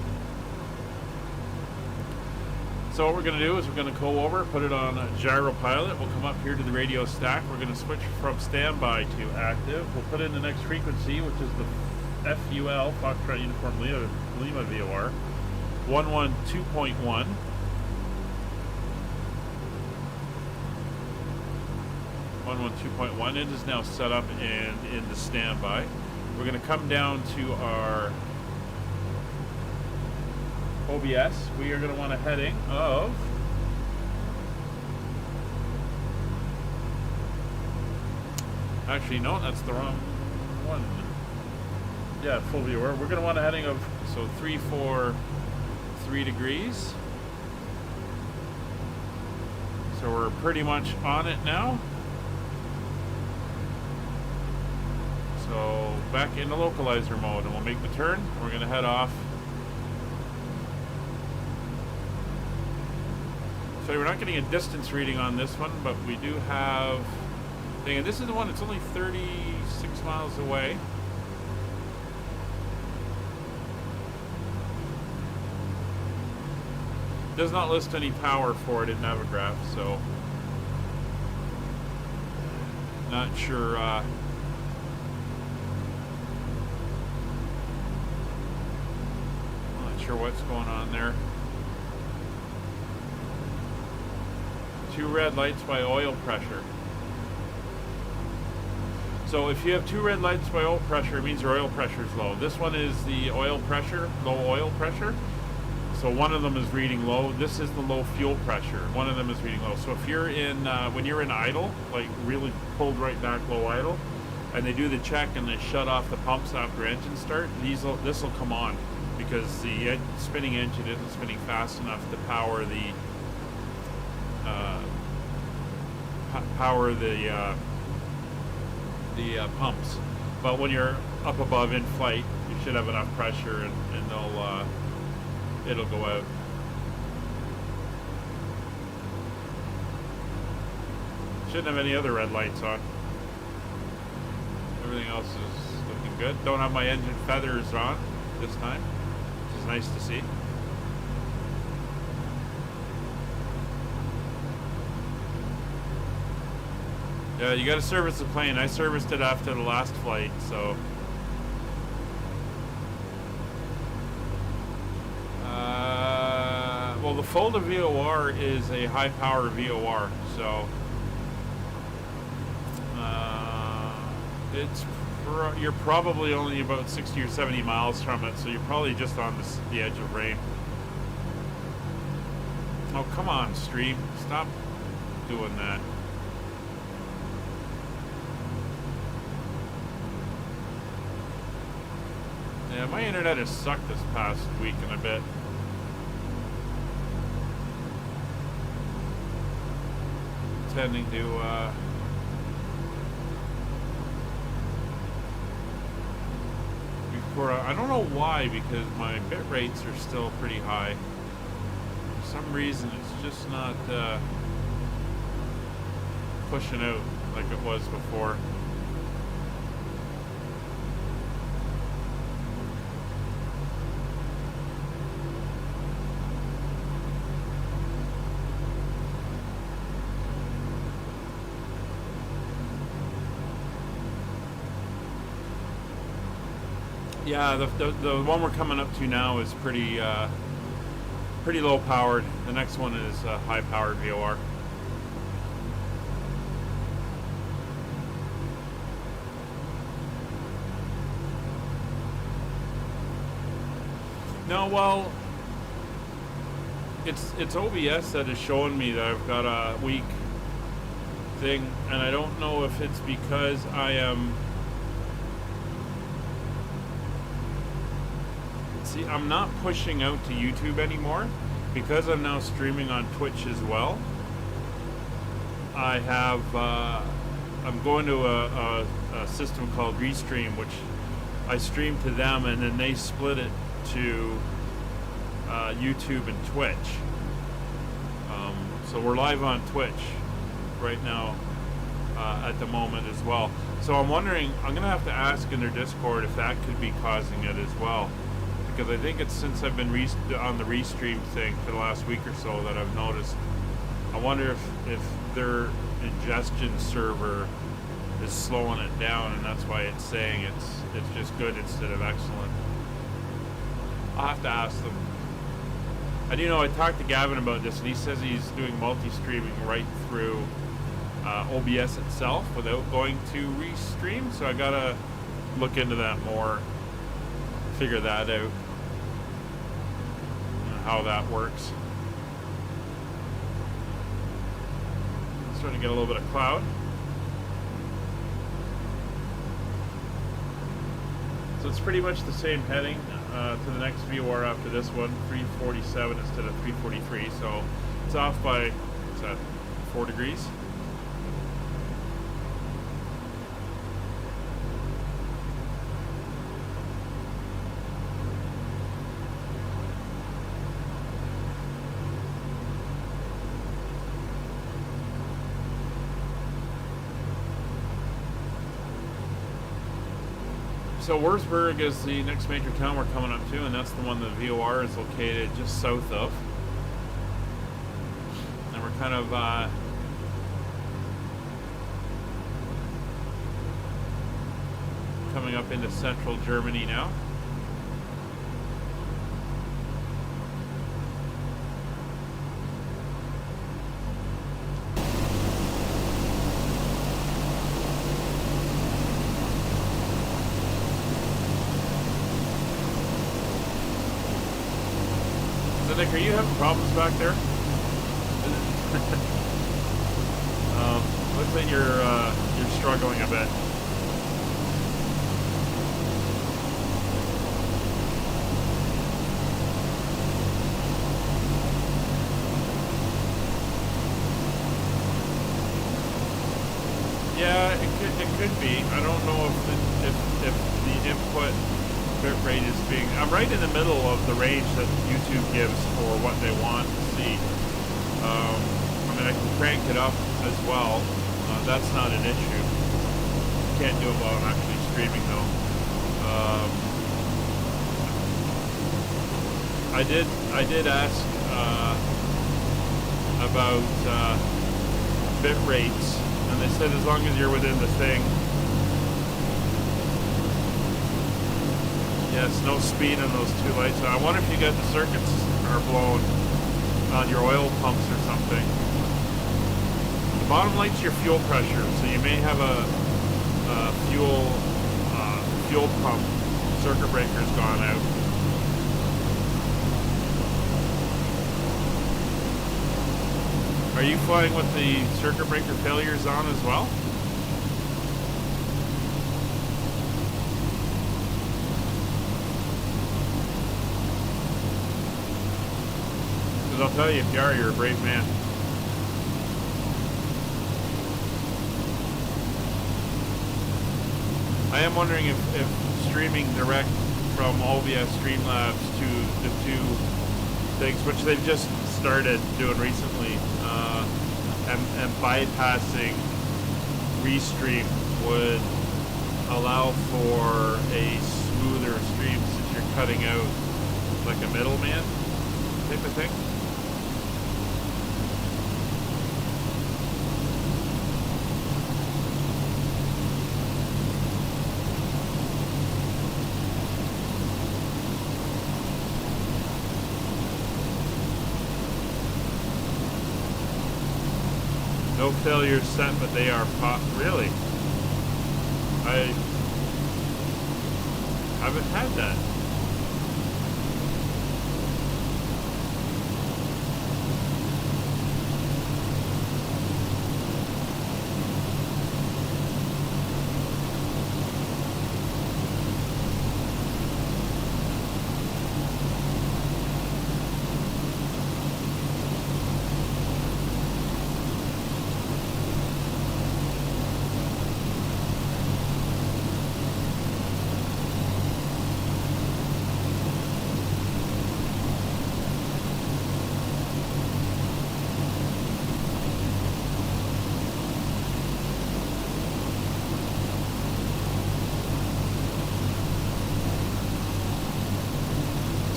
So what we're going to do is we're going to go over, put it on gyro pilot. We'll come up here to the radio stack. We're going to switch from standby to active. We'll put in the next frequency, which is the FUL, Foxtrot Uniform Lima VOR, 112.1. It is now set up and in the standby. We're going to come down to our OBS. We are going to want a heading of actually no, that's the wrong one. Yeah, full viewer. We're going to want a heading of 343 degrees. So we're pretty much on it now. So back into localizer mode, and we'll make the turn. We're going to head off. So we're not getting a distance reading on this one, but we do have. And this is the one that's only 36 miles away. Does not list any power for it in Navigraph, so not sure. Not sure what's going on there. 2 red lights by oil pressure. So if you have 2 red lights by oil pressure, it means your oil pressure is low. This one is the oil pressure, low oil pressure. So one of them is reading low. This is the low fuel pressure. One of them is reading low. So if you're in, when you're in idle, like really pulled right back low idle, and they do the check and they shut off the pumps after engine start, this will come on because the spinning engine isn't spinning fast enough to power the pumps. But when you're up above in flight, you should have enough pressure, and it'll go out. Shouldn't have any other red lights on. Everything else is looking good. Don't have my engine feathers on this time, which is nice to see. Yeah, you got to service the plane. I serviced it after the last flight, so. Well, the Folda VOR is a high power VOR, so you're probably only about 60 or 70 miles from it, so you're probably just on the edge of rain. Oh, come on, stream. Stop doing that. Yeah, my internet has sucked this past week and a bit. Tending to I don't know why, because my bit rates are still pretty high. For some reason, it's just not pushing out like it was before. Yeah, the one we're coming up to now is pretty low powered. The next one is high powered VOR. No, well, it's OBS that is showing me that I've got a weak thing, and I don't know if it's because I am. See, I'm not pushing out to YouTube anymore because I'm now streaming on Twitch as well. I have, I'm going to a system called Restream, which I stream to them, and then they split it to YouTube and Twitch. So we're live on Twitch right now at the moment as well. So I'm wondering, I'm going to have to ask in their Discord if that could be causing it as well. Because I think it's since I've been on the Restream thing for the last week or so that I've noticed. I wonder if their ingestion server is slowing it down, and that's why it's saying it's just good instead of excellent. I'll have to ask them. I do know I talked to Gavin about this, and he says he's doing multi-streaming right through OBS itself without going to Restream. So I gotta look into that more. Figure that out, how that works. Starting to get a little bit of cloud. So it's pretty much the same heading to the next VOR after this one, 347 instead of 343. So it's off by, what's that, 4 degrees? So Wurzburg is the next major town we're coming up to, and that's the one the VOR is located just south of. And we're kind of coming up into central Germany now. Nick, are you having problems back there? Looks like you're struggling a bit. Yeah, it could be. I don't know if the input bit rate is being. I'm right in the middle of the range that YouTube gives for what they want to see. I mean, I can crank it up as well. That's not an issue. Can't do it while I'm actually streaming though. I did ask about bit rates, and they said as long as you're within the thing. Yes, no speed on those two lights. I wonder if you got the circuits are blown on your oil pumps or something. The bottom light's your fuel pressure, so you may have a fuel pump circuit breaker's gone out. Are you flying with the circuit breaker failures on as well? I'll tell you, if you are, you're a brave man. I am wondering if streaming direct from OBS Streamlabs to the two things, which they've just started doing recently, and bypassing Restream would allow for a smoother stream since you're cutting out like a middleman type of thing. No failures sent, but they are really? I haven't had that.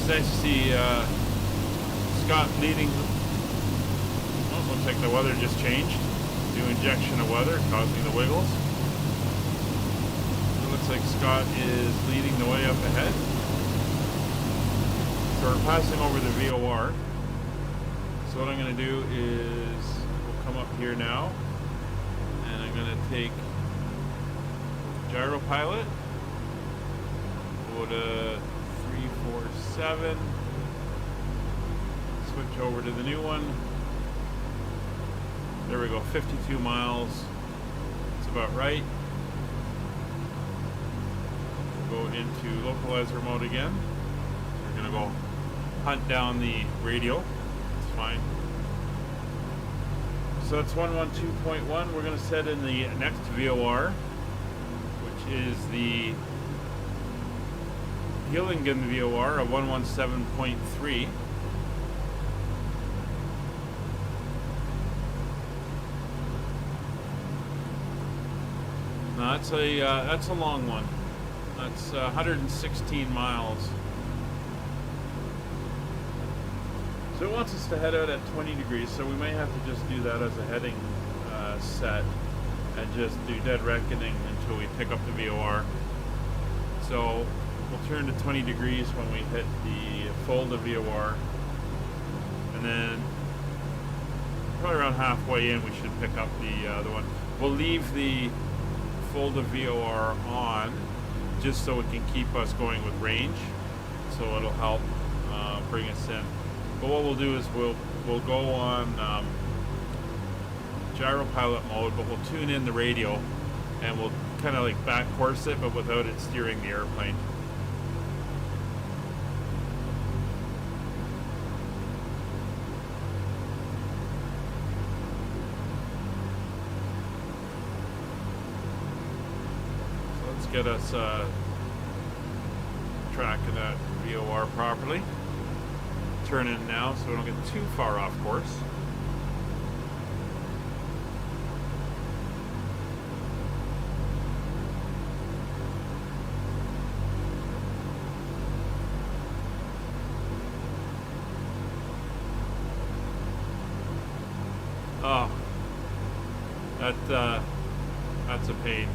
Nice to see Scott leading. Oh, looks like the weather just changed. New injection of weather causing the wiggles. It looks like Scott is leading the way up ahead. So we're passing over the VOR. So what I'm going to do is we'll come up here now, and I'm going to take gyro pilot. Go to 347. Switch over to the new one. There we go, 52 miles. That's about right. Go into localizer mode again. We're gonna go hunt down the radio. It's fine. So that's 112.1. We're gonna set in the next VOR, which is the Hillingen VOR of 117.3. Now that's a long one. That's 116 miles. So it wants us to head out at 20 degrees, so we may have to just do that as a heading set and just do dead reckoning until we pick up the VOR. So we'll turn to 20 degrees when we hit the Fulda VOR, and then probably around halfway in we should pick up the other one. We'll leave the Fulda VOR on just so it can keep us going with range, so it'll help bring us in. But what we'll do is we'll go on gyro pilot mode, but we'll tune in the radio and we'll kind of like back course it, but without it steering the airplane. Get us tracking that VOR properly. Turn in now so we don't get too far off course. Oh, that's a pain.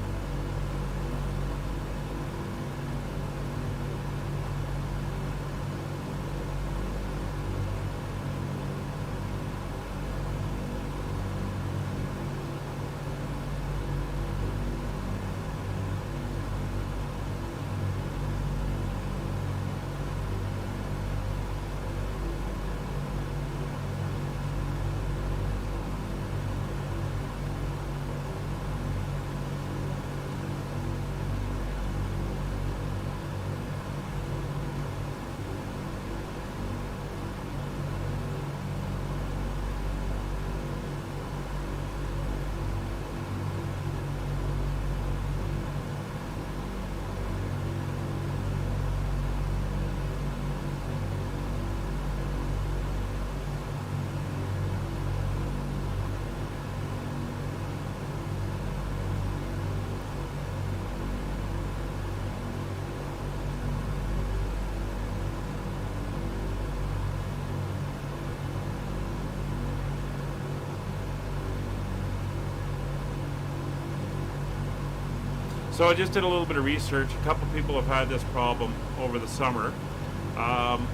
So I just did a little bit of research. A couple people have had this problem over the summer.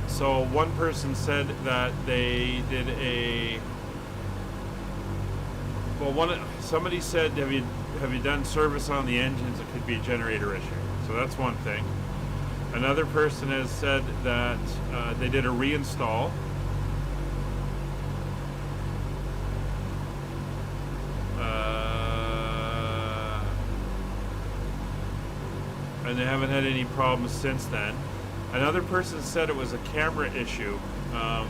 So one person said that they did a... Well, somebody said, have you done service on the engines? It could be a generator issue. So that's one thing. Another person has said that they did a reinstall. And they haven't had any problems since then. Another person said it was a camera issue. I'll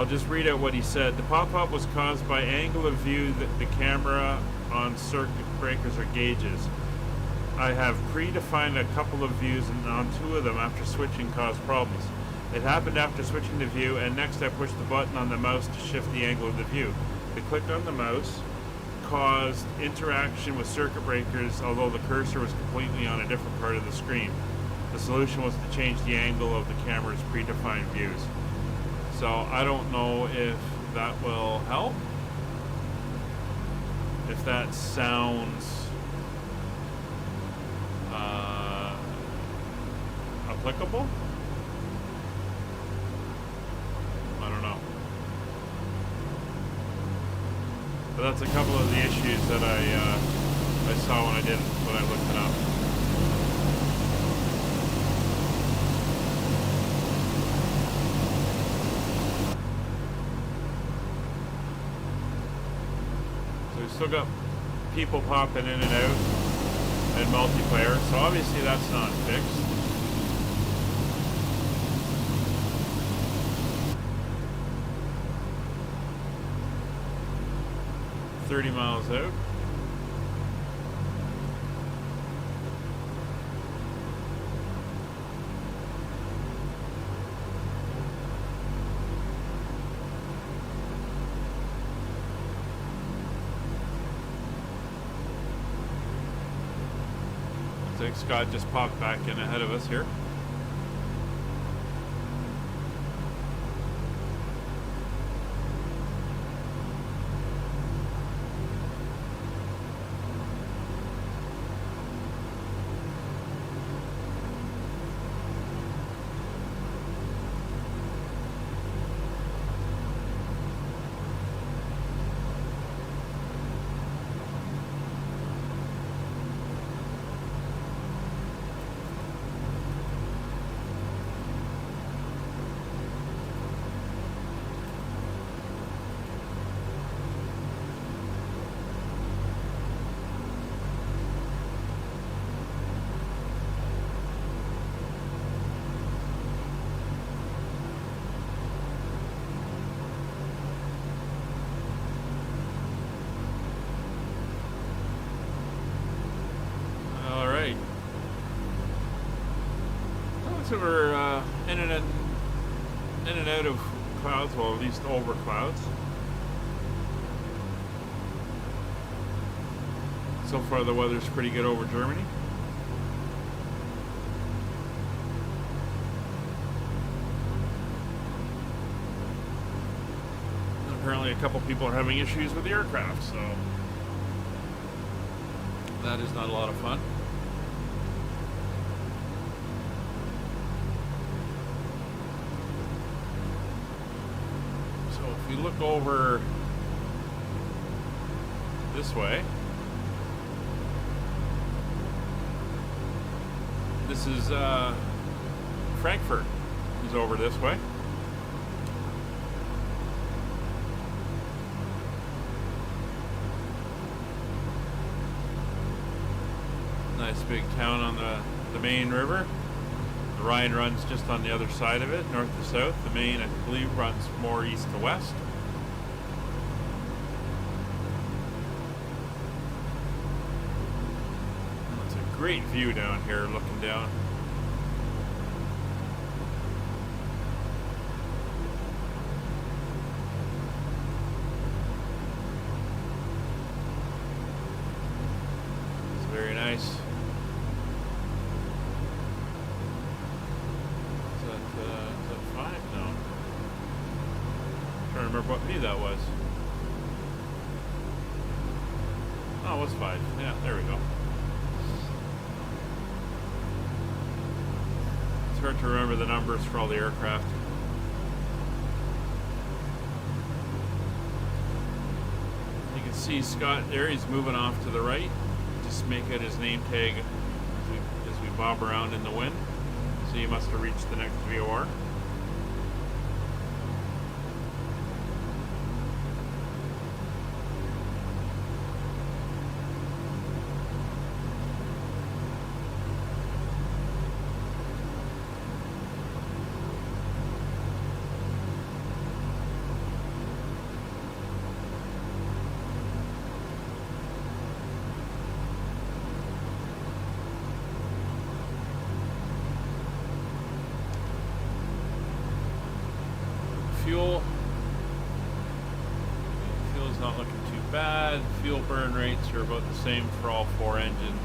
just read out what he said. The pop-up was caused by angle of view that the camera on circuit breakers or gauges. I have predefined a couple of views, and on 2 of them after switching caused problems. It happened after switching the view, and next I pushed the button on the mouse to shift the angle of the view. The click on the mouse caused interaction with circuit breakers, although the cursor was completely on a different part of the screen. The solution was to change the angle of the camera's predefined views. So I don't know if that will help. If that sounds applicable. I don't know. But that's a couple of the issues that I saw when I looked it up. So we've still got people popping in and out and multiplayer, so obviously that's not fixed. $30 miles out. I think Scott just popped back in ahead of us here. So we're in and out of clouds, well, at least over clouds. So far the weather's pretty good over Germany. And apparently a couple people are having issues with the aircraft, so that is not a lot of fun. If you look over this way, this is Frankfurt is over this way. Nice big town on the Main River. The Rhine runs just on the other side of it, north to south. The Main, I believe, runs more east to west. It's a great view down here, looking down. It's very nice. I don't remember what V that was. No, it was 5. Yeah, there we go. It's hard to remember the numbers for all the aircraft. You can see Scott there, he's moving off to the right. Just make out his name tag as we bob around in the wind. So you must have reached the next VOR. Fuel's not looking too bad. Fuel burn rates are about the same for all 4 engines.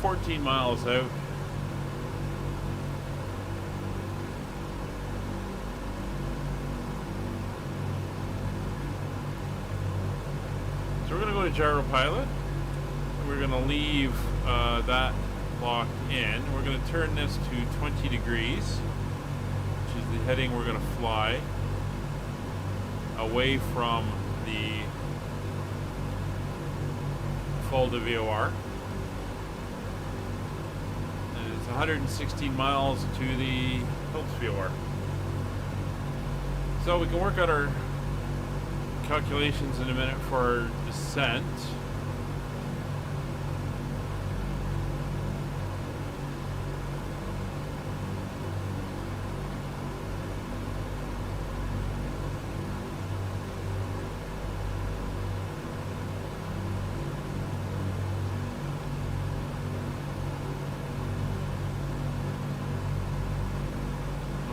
14 miles out. So we're going to go to gyro pilot. We're going to leave that locked in. We're going to turn this to 20 degrees, which is the heading we're going to fly away from the Fulda VOR. And it's 116 miles to the Hiltz VOR. So we can work out our calculations in a minute for our descent.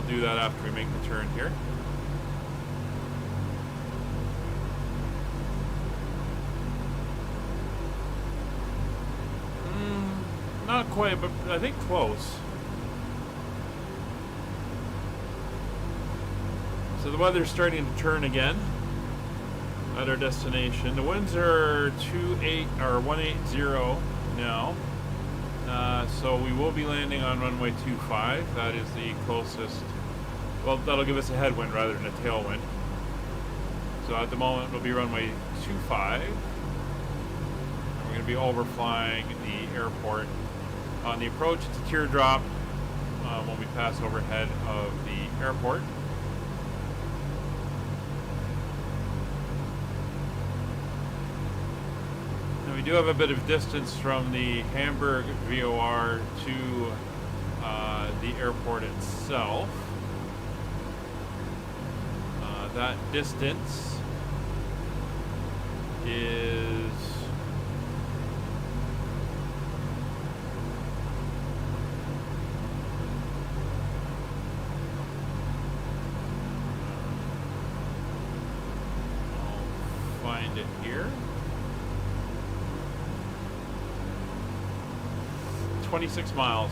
Do that after we make the turn here. Not quite, but I think close. So the weather's starting to turn again at our destination. The winds are 180 now. So we will be landing on runway 25. That is the closest. Well, that'll give us a headwind rather than a tailwind. So at the moment, we'll be runway 25. And we're going to be overflying the airport. On the approach, it's a teardrop when we pass overhead of the airport. And we do have a bit of distance from the Hamburg VOR to the airport itself. That distance is I'll find it here. 26 miles.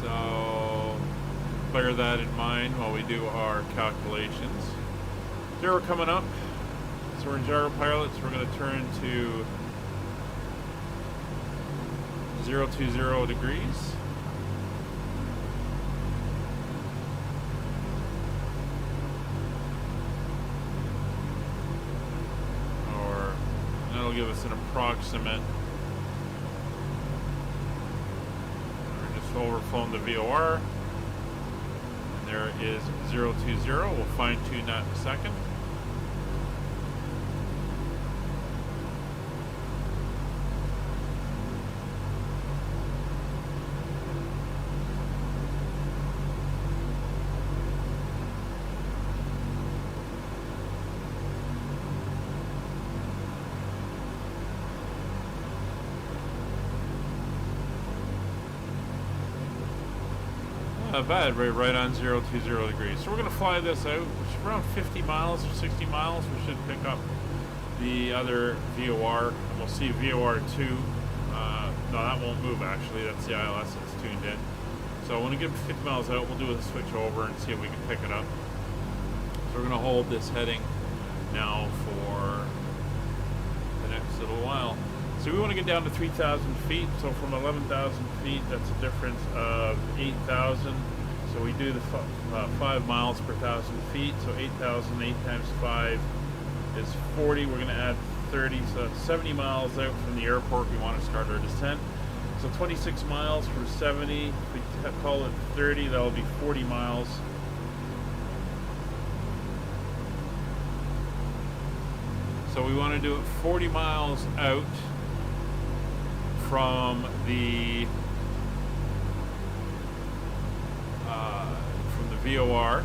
So bear that in mind while we do our calculations. Zero coming up. So we're in gyro pilots. We're going to turn to 020 degrees. That'll give us an approximate. We're just overflown the VOR. And there is 020. We'll fine tune that in a second. Not bad, right on 020 degrees. So we're going to fly this out, which is around 50 miles or 60 miles. We should pick up the other VOR, and we'll see VOR 2 No, that won't move actually. That's the ILS that's tuned in. So when we get 50 miles out, we'll do a switch over and see if we can pick it up. So we're going to hold this heading now for the next little while. So we want to get down to 3,000 feet. So from 11,000 feet, that's a difference of 8,000. So we do the 5 miles per 1,000 feet. So 8,000, 8 times 5 is 40. We're going to add 30. So that's 70 miles out from the airport. We want to start our descent. So 26 miles from 70. If we call it 30, that'll be 40 miles. So we want to do it 40 miles out from the VOR.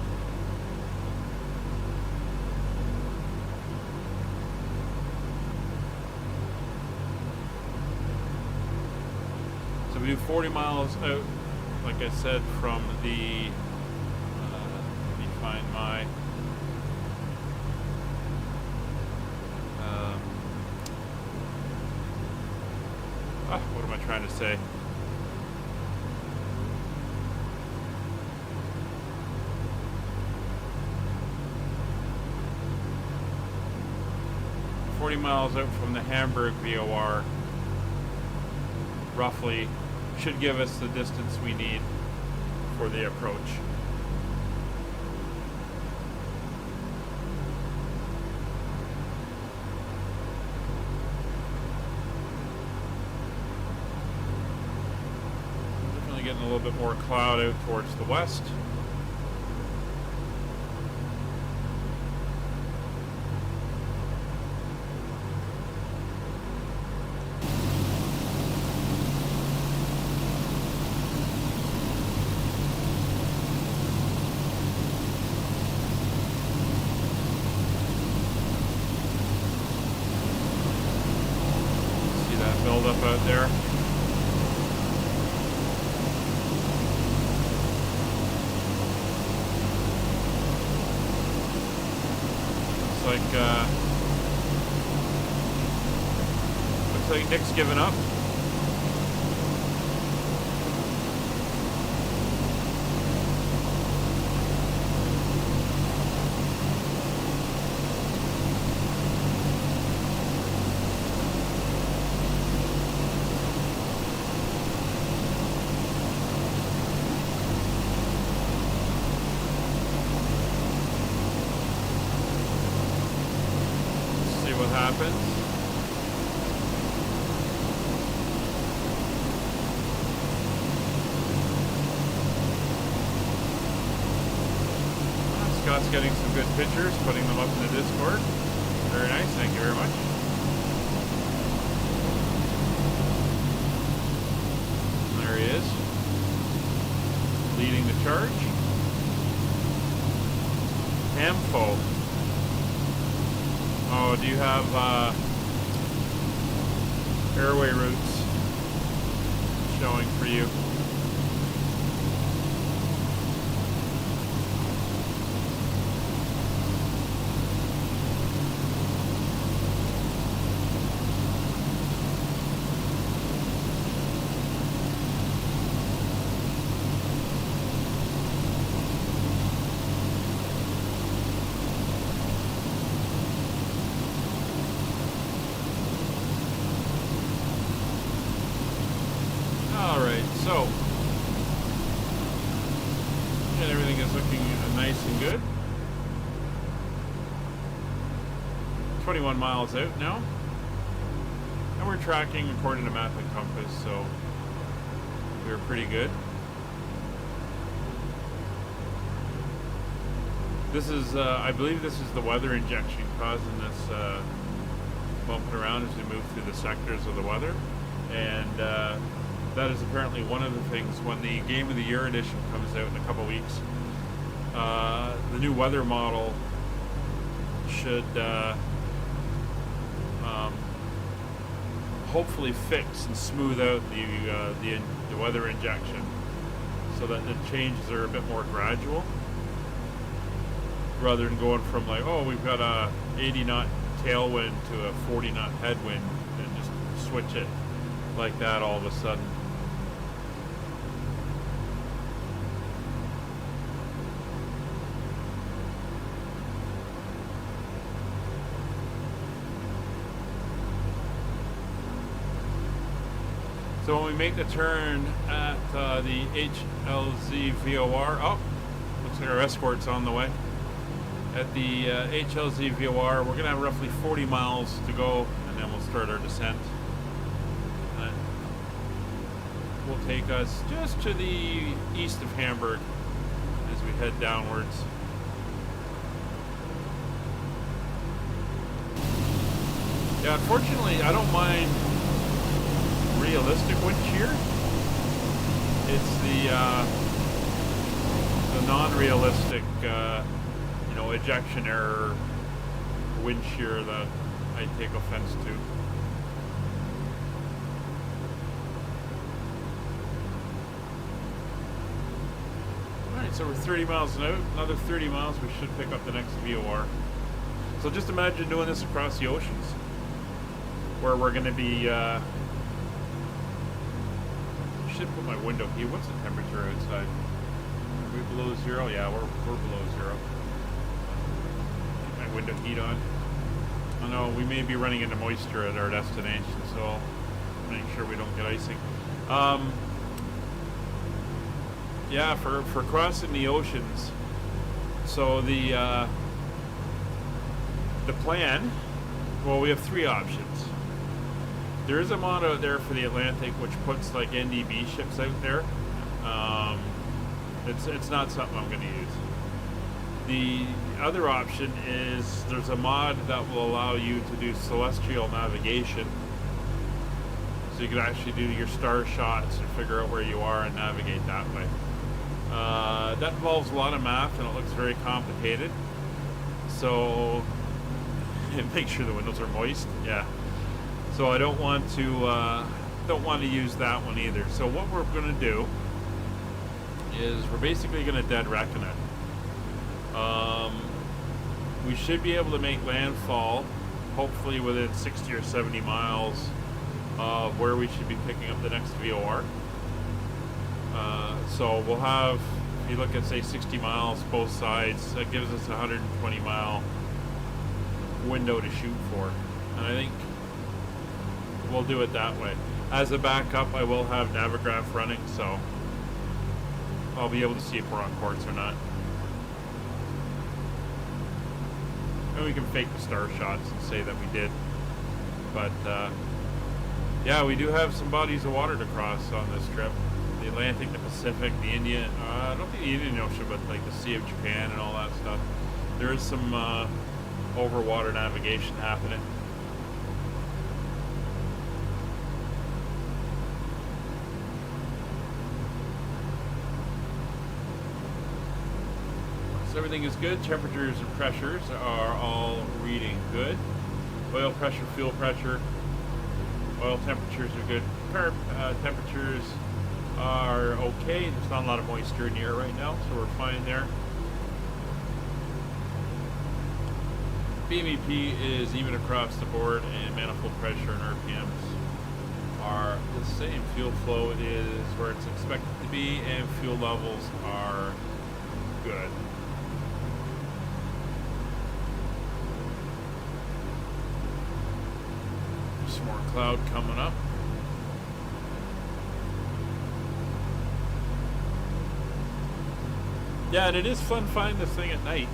So we do 40 miles out, like I said, from the, let me find my, what am I trying to say? Miles out from the Hamburg VOR, roughly, should give us the distance we need for the approach. Definitely getting a little bit more cloud out towards the west. Up out there. Looks like Nick's given up. Scott's getting some good pictures, putting them up in the Discord. Very nice, thank you very much. There he is, leading the charge. Hamfo. Oh, do you have airway routes showing for you? So, and everything is looking nice and good. 21 miles out now. And we're tracking according to map and compass, so we're pretty good. This is, I believe this is the weather injection causing this bumping around as we move through the sectors of the weather. And that is apparently one of the things when the Game of the Year edition comes out in a couple weeks. The new weather model should hopefully fix and smooth out the weather injection so that the changes are a bit more gradual, rather than going from like, oh, we've got a 80 knot tailwind to a 40 knot headwind and just switch it like that all of a sudden. So when we make the turn at the HLZ VOR, oh, looks like our escort's on the way. At the HLZ VOR, we're gonna have roughly 40 miles to go, and then we'll start our descent. And will take us just to the east of Hamburg as we head downwards. Yeah, unfortunately, I don't mind realistic wind shear. It's the non-realistic, you know, ejection error wind shear that I take offense to. Alright, so we're 30 miles out. Another 30 miles, we should pick up the next VOR. So just imagine doing this across the oceans, where we're going to be should put my window heat. What's the temperature outside? Are we below zero? Yeah, we're below zero. Get my window heat on. I know we may be running into moisture at our destination, so I'll make sure we don't get icing. Yeah, for crossing the oceans. So the plan. Well, we have three options. There is a mod out there for the Atlantic which puts like NDB ships out there. It's not something I'm going to use. The other option is there's a mod that will allow you to do celestial navigation. So you can actually do your star shots and figure out where you are and navigate that way. That involves a lot of math and it looks very complicated. So, and make sure the windows are moist. Yeah. So I don't want to use that one either. So what we're going to do is we're basically going to dead reckon it. We should be able to make landfall, hopefully within 60 or 70 miles of where we should be picking up the next VOR. So we'll have, if you look at say 60 miles both sides, that gives us a 120 mile window to shoot for. And I think we'll do it that way. As a backup, I will have Navigraph running, so I'll be able to see if we're on course or not. And we can fake the star shots and say that we did. But yeah, we do have some bodies of water to cross on this trip. The Atlantic, the Pacific, the Indian, I don't think the Indian Ocean, but like the Sea of Japan and all that stuff. There is some over water navigation happening. So everything is good. Temperatures and pressures are all reading good. Oil pressure, fuel pressure, oil temperatures are good. Carb temperatures are okay. There's not a lot of moisture in the air right now, so we're fine there. BMEP is even across the board, and manifold pressure and RPMs are the same. Fuel flow is where it's expected to be, and fuel levels are good. Some more cloud coming up. Yeah, and it is fun finding this thing at night.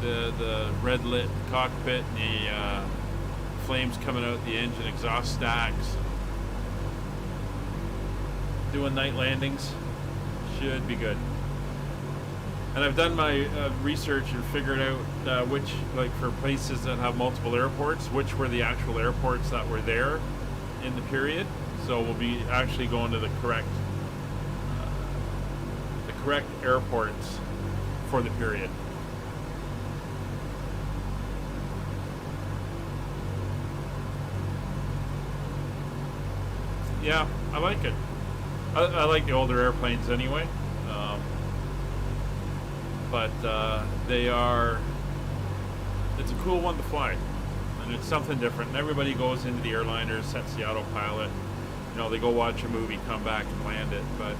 The red lit cockpit and the flames coming out the engine exhaust stacks. Doing night landings should be good. And I've done my research and figured out which, like for places that have multiple airports, which were the actual airports that were there in the period. So we'll be actually going to the correct airports for the period. Yeah, I like it. I like the older airplanes anyway. But they are, it's a cool one to fly. And it's something different. And everybody goes into the airliner, sets the autopilot. You know, they go watch a movie, come back and land it. But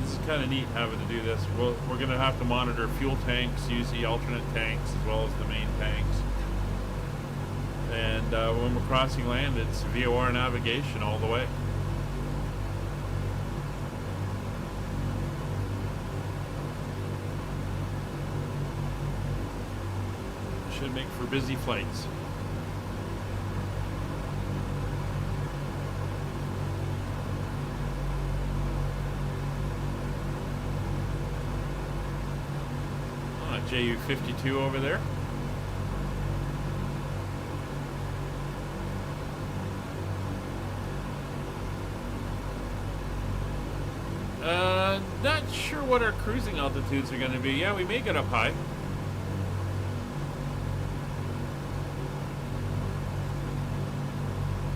this is kind of neat having to do this. We're going to have to monitor fuel tanks, use the alternate tanks as well as the main tanks. And when we're crossing land, it's VOR navigation all the way. Should make for busy flights. JU-52 over there. Not sure what our cruising altitudes are going to be. Yeah, we may get up high.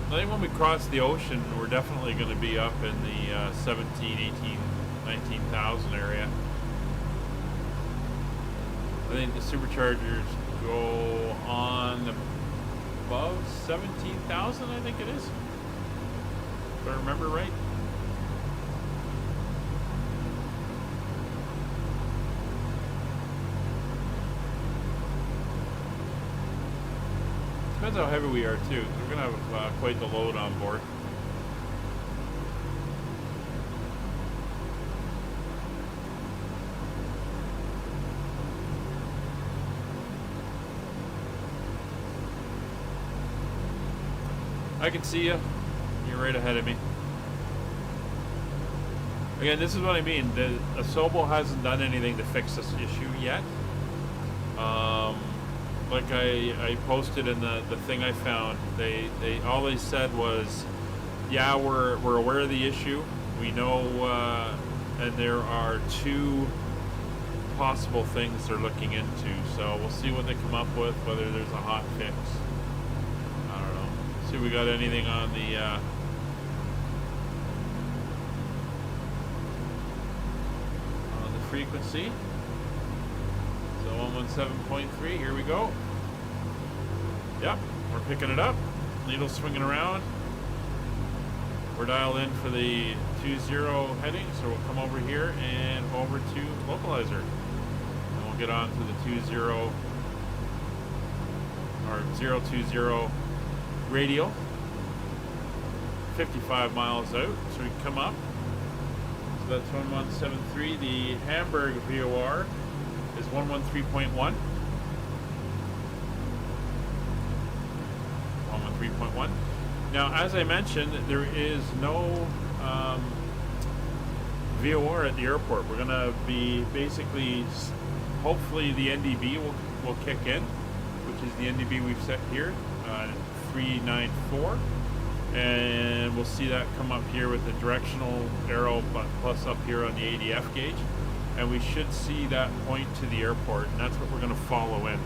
I think when we cross the ocean, we're definitely going to be up in the 17, 18, 19,000 area. I think the superchargers go on above 17,000, I think it is. If I remember right. Depends how heavy we are too. We're going to have quite the load on board. I can see you. You're right ahead of me. Again, this is what I mean. The Asobo hasn't done anything to fix this issue yet. Like I posted in the thing I found, they all they said was, yeah, we're aware of the issue. We know, and there are 2 possible things they're looking into. So we'll see what they come up with, whether there's a hot fix. I don't know. See if we got anything on the frequency. So 117.3, here we go. Yep, we're picking it up. Needle swinging around. We're dialed in for the 20 heading, so we'll come over here and over to localizer. And we'll get on to the 20 or 020 radial. 55 miles out, so we can come up. So that's 1173. The Hamburg VOR is 113.1. 113.1. Now, as I mentioned, there is no VOR at the airport. We're going to be basically, hopefully the NDB will kick in, which is the NDB we've set here, 394. And we'll see that come up here with the directional arrow, but plus up here on the ADF gauge. And we should see that point to the airport, and that's what we're going to follow in.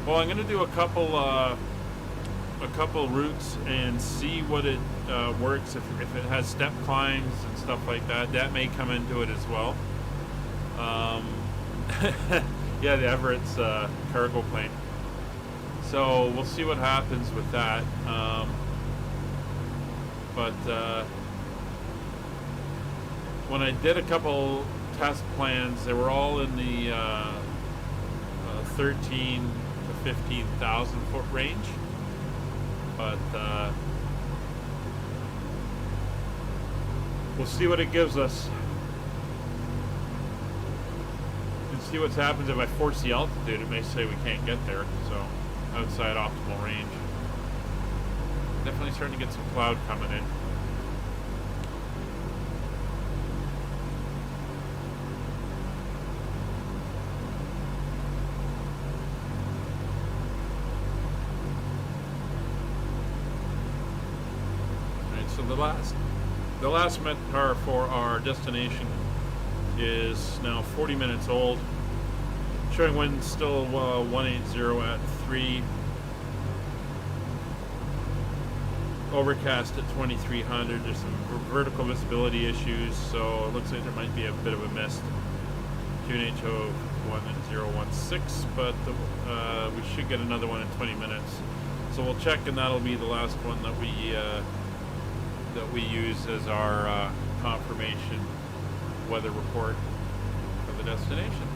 Well, I'm going to do a couple routes and see what it works. If it has step climbs and stuff like that, that may come into it as well. Yeah, the Everett's cargo plane. So we'll see what happens with that. But when I did a couple test plans, they were all in the 13 to 15,000 foot range. But we'll see what it gives us. See what happens if I force the altitude. It may say we can't get there, so outside optimal range. Definitely starting to get some cloud coming in. Alright, so the last METAR for our destination is now 40 minutes old. Showing wind still 180 at 3. overcast at 2300. There's some vertical visibility issues, so it looks like there might be a bit of a mist. QNH 1016, but we should get another one in 20 minutes. So we'll check, and that'll be the last one that we use as our confirmation weather report for the destination.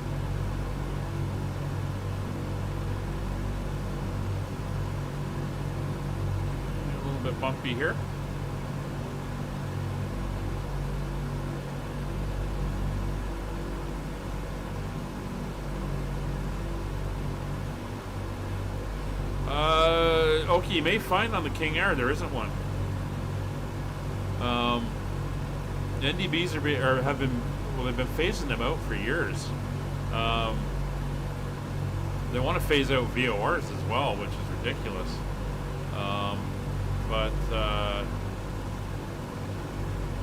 A little bit bumpy here. Okay, you may find on the King Air there isn't one. NDBs have been, well, they've been phasing them out for years. They want to phase out VORs as well, which is ridiculous.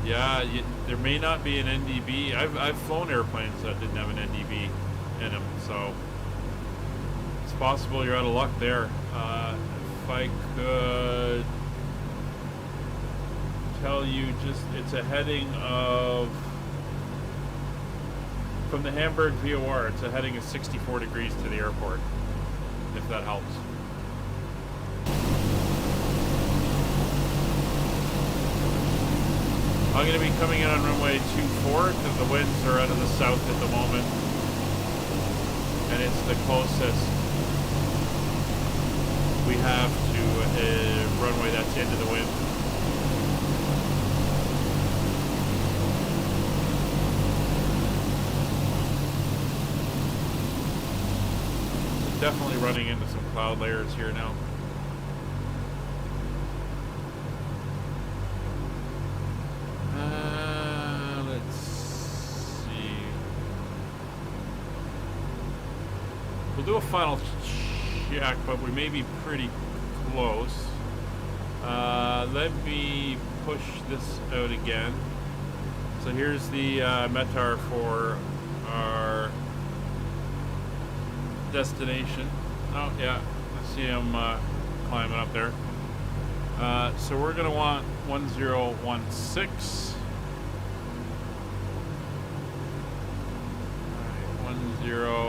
Yeah, there may not be an NDB. I've flown airplanes that didn't have an NDB in them, so it's possible you're out of luck there. If I could tell you, just it's a heading of, from the Hamburg VOR, it's a heading of 64 degrees to the airport, if that helps. I'm going to be coming in on runway 24 because the winds are out of the south at the moment, and it's the closest we have to a runway that's into the wind. Definitely running into some cloud layers here now. Let's see. We'll do a final check, but we may be pretty close. Let me push this out again. So here's the METAR for our destination. Oh yeah, I see him climbing up there. So we're gonna want 1016. All right, 1016.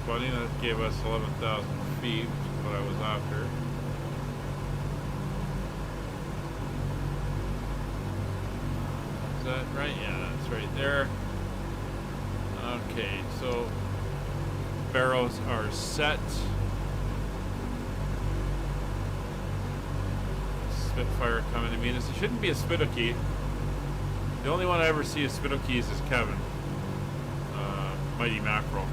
Funny, that gave us 11,000 feet, which is what I was after. Is that right? Yeah, that's right there. Okay, so barrows are set. Spitfire coming to meet us. It shouldn't be a Spittoki. The only one I ever see as Spittokis is Kevin. Mighty Mackerel.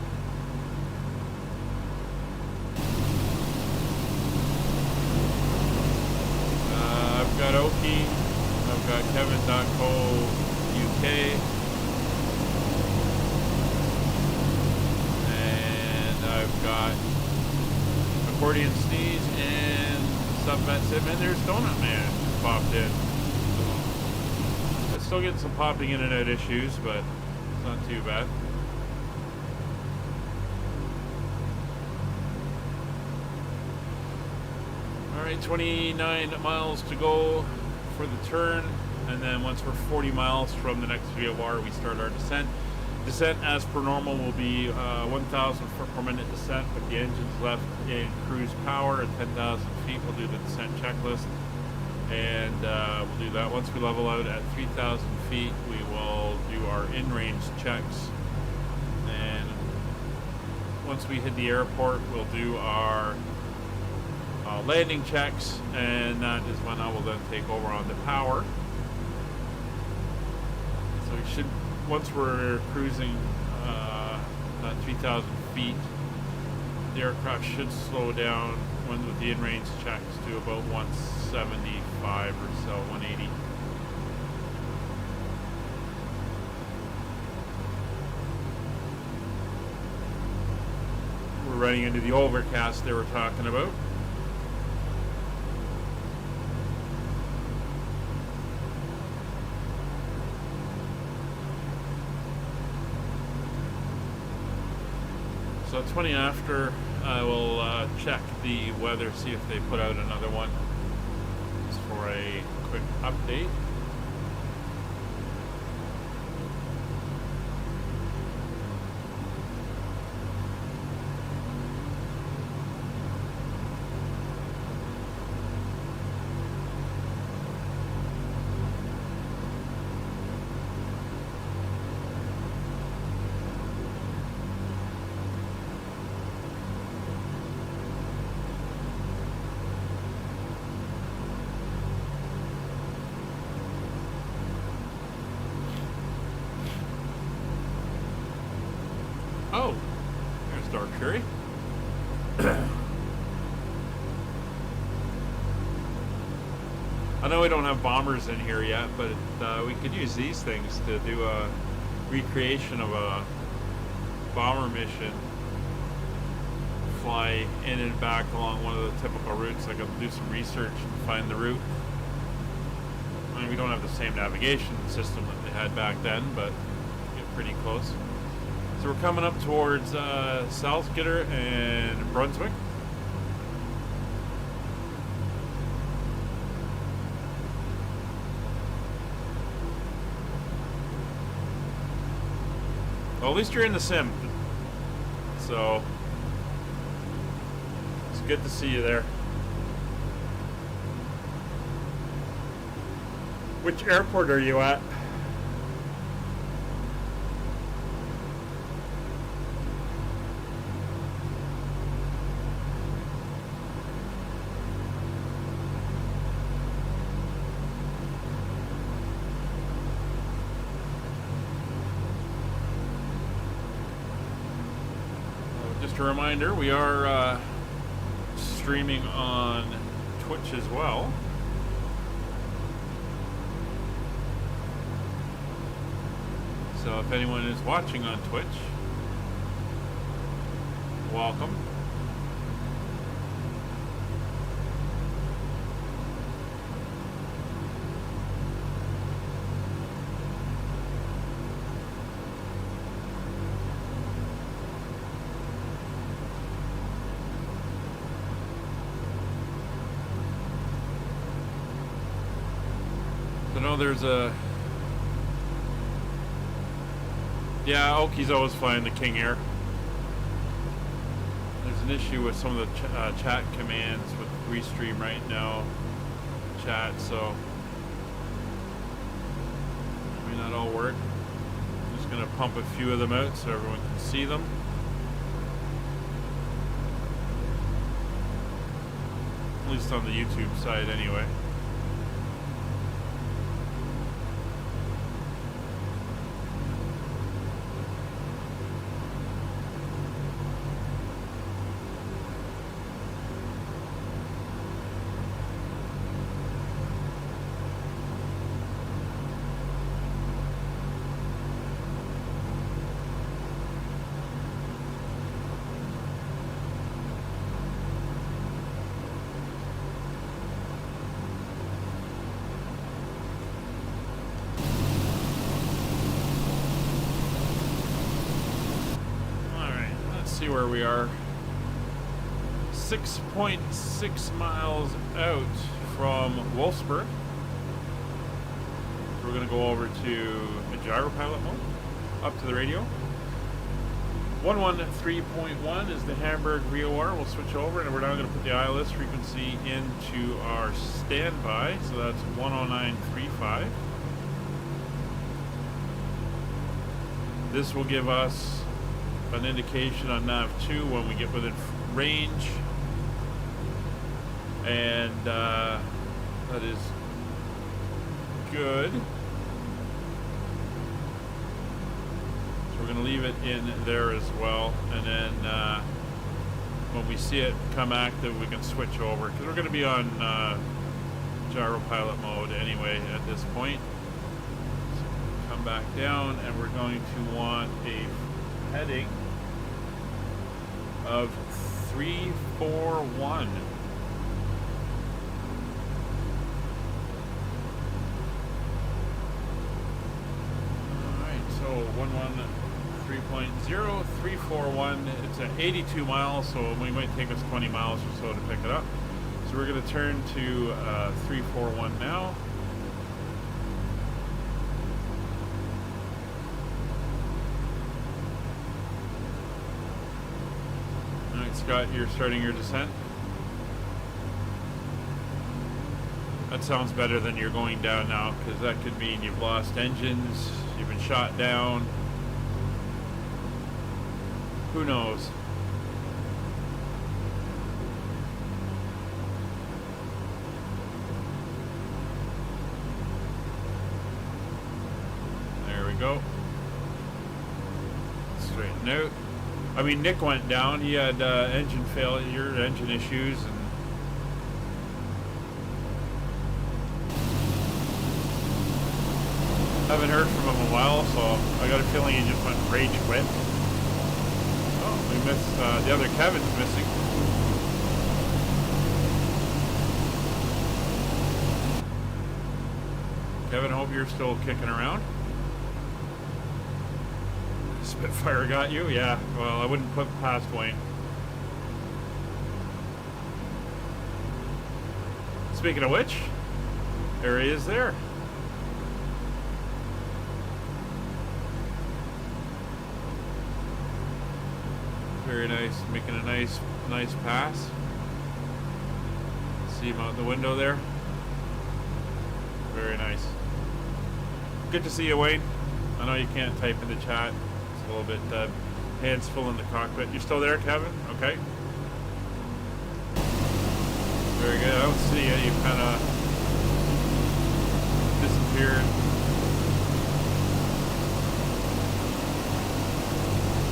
I've got Oki. I've got Kevin.co UK. And I've got Accordion Sneeze and Subvet Sim. And there's Donut Man popped in. So I'm still getting some popping in and out issues, but it's not too bad. Alright, 29 miles to go for the turn, and then once we're 40 miles from the next VOR, we start our descent. Descent, as per normal, will be 1,000 foot per minute descent with the engines left in cruise power. At 10,000 feet, we'll do the descent checklist, and we'll do that. Once we level out at 3,000 feet, we will do our in-range checks, and once we hit the airport, we'll do our landing checks, and that is when I will then take over on the power. So we should, once we're cruising at 3,000 feet, the aircraft should slow down with the in-range checks to about 175 or so, 180. We're running into the overcast they were talking about. So 20 after, I will check the weather, see if they put out another one. Just for a quick update. Oh, there's Dark Fury. I know we don't have bombers in here yet, but we could use these things to do a recreation of a bomber mission. Fly in and back along one of the typical routes. I could do some research and find the route. I mean, we don't have the same navigation system that they had back then, but get pretty close. So we're coming up towards Salzgitter and Brunswick. Well, at least you're in the sim. So it's good to see you there. Which airport are you at? Just a reminder, we are streaming on Twitch as well. So if anyone is watching on Twitch, welcome. So no, there's a... Yeah, Oki's always flying the King Air. There's an issue with some of the chat commands with Restream right now. Chat, so may not all work. I'm just gonna pump a few of them out so everyone can see them. At least on the YouTube side, anyway. Where we are 6.6 miles out from Wolfsburg. We're going to go over to a gyro pilot mode, up to the radio. 113.1 is the Hamburg VOR. We'll switch over and we're now going to put the ILS frequency into our standby, so that's 109.35. This will give us an indication on nav 2 when we get within range, and that is good. So we're going to leave it in there as well, and then when we see it become active we can switch over, because we're going to be on gyro pilot mode anyway at this point. So come back down and we're going to want a heading of 341. Alright, so 113.0, 341. It's at 82 miles, so we might take us 20 miles or so to pick it up. So we're going to turn to 341 now. All right, Scott, you're starting your descent. That sounds better than you're going down now, because that could mean you've lost engines, you've been shot down. Who knows? There we go. Straighten out. I mean, Nick went down. He had engine failure, engine issues, and haven't heard from him in a while, so I got a feeling he just went rage quit. Oh, we missed, the other Kevin's missing. Kevin, hope you're still kicking around. Spitfire got you? Yeah, well, I wouldn't put past Wayne. Speaking of which, there he is there. Very nice, making a nice pass. See him out the window there. Very nice. Good to see you, Wayne. I know you can't type in the chat. It's a little bit hands full in the cockpit. You're still there, Kevin? Okay. Very good. I don't see you. You kind of disappeared.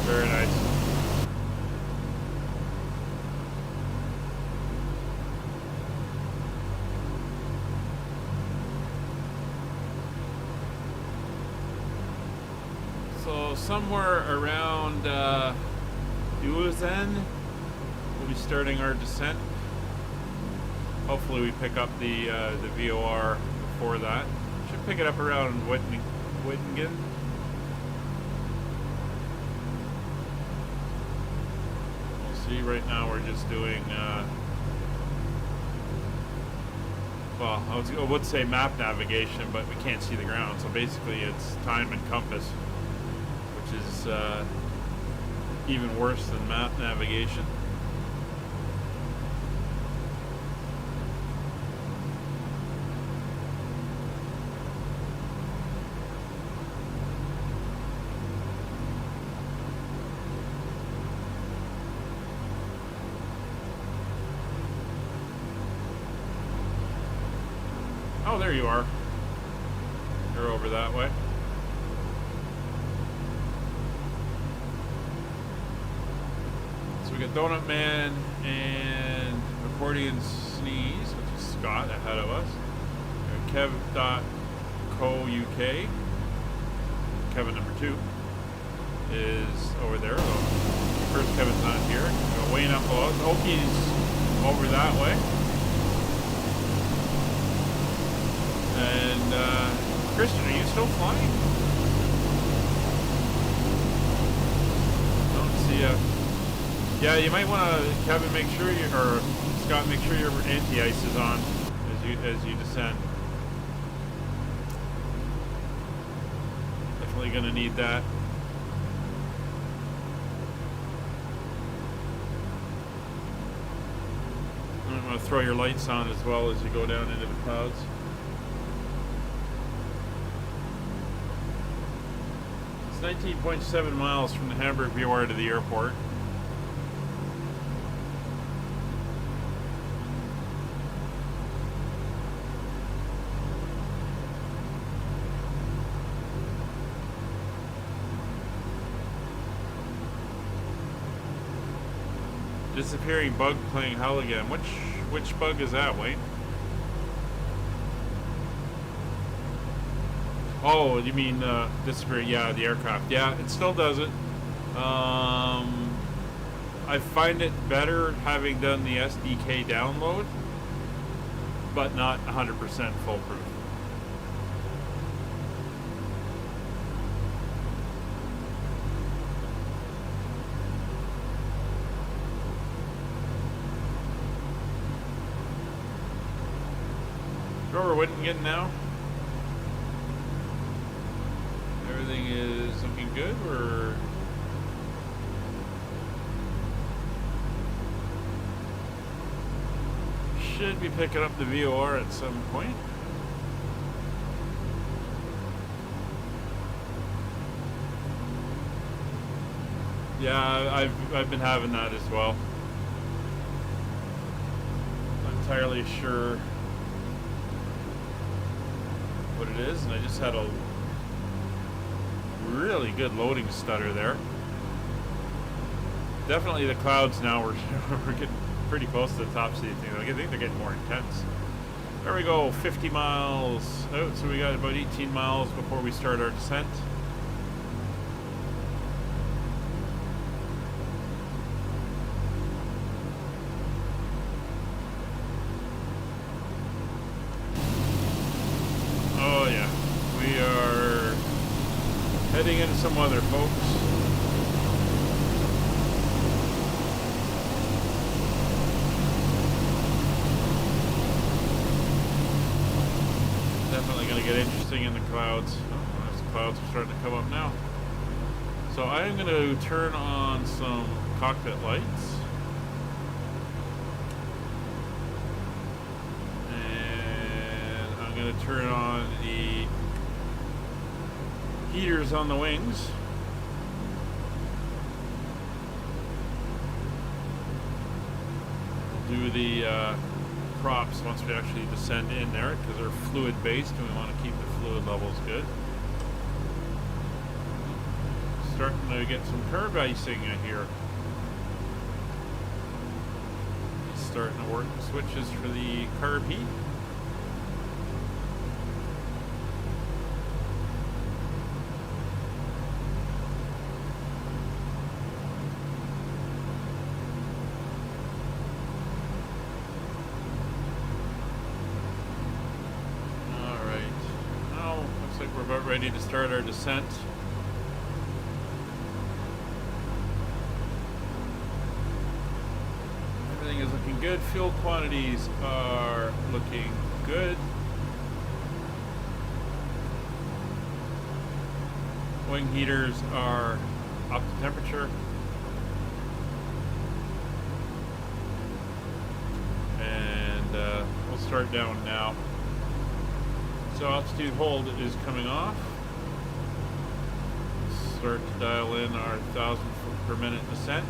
Very nice. So somewhere around Uezen, we'll be starting our descent. Hopefully we pick up the VOR before that. Should pick it up around Wittingen. We'll see. Right now we're just doing, well, I would say map navigation, but we can't see the ground. So basically it's time and compass, which is even worse than map navigation. Oh, there you are. You're over that way. So we got Donut Man and Accordion Sneeze, which is Scott ahead of us. Kev.co.uk. Kevin number 2 is over there. First Kevin's not here. We got Wayne up below. Oki's over that way. And Christian, are you still flying? Don't see ya. Yeah, you might want to, Kevin, make sure you, or Scott, make sure your anti-ice is on as you descend. Definitely gonna need that. I'm gonna throw your lights on as well as you go down into the clouds. It's 19.7 miles from the Hamburg VOR to the airport. Disappearing bug playing hell again. Which bug is that, Wayne? Oh, you mean disappear? Yeah, the aircraft. Yeah, it still does it. I find it better having done the SDK download, but not 100% foolproof. Grower Wittingen now. Everything is looking good. We're should be picking up the VOR at some point. Yeah, I've been having that as well. Not entirely sure what it is, and I just had a really good loading stutter there. Definitely the clouds now, we're getting pretty close to the top speed thing. I think they're getting more intense. There we go, 50 miles out, so we got about 18 miles before we start our descent. Oh yeah, we are heading into some weather, folks. Definitely going to get interesting in the clouds. Oh, those clouds are starting to come up now. So I am going to turn on some cockpit lights. And I'm going to turn on the heaters on the wings. We'll do the props once we actually descend in there, because they're fluid based and we want to keep the fluid levels good. Starting to get some curb icing in here. Starting to work the switches for the carb heat. Ready to start our descent. Everything is looking good. Fuel quantities are looking good. Wing heaters are up to temperature. And we'll start down now. So altitude hold is coming off. Start to dial in our 1,000 foot per minute descent.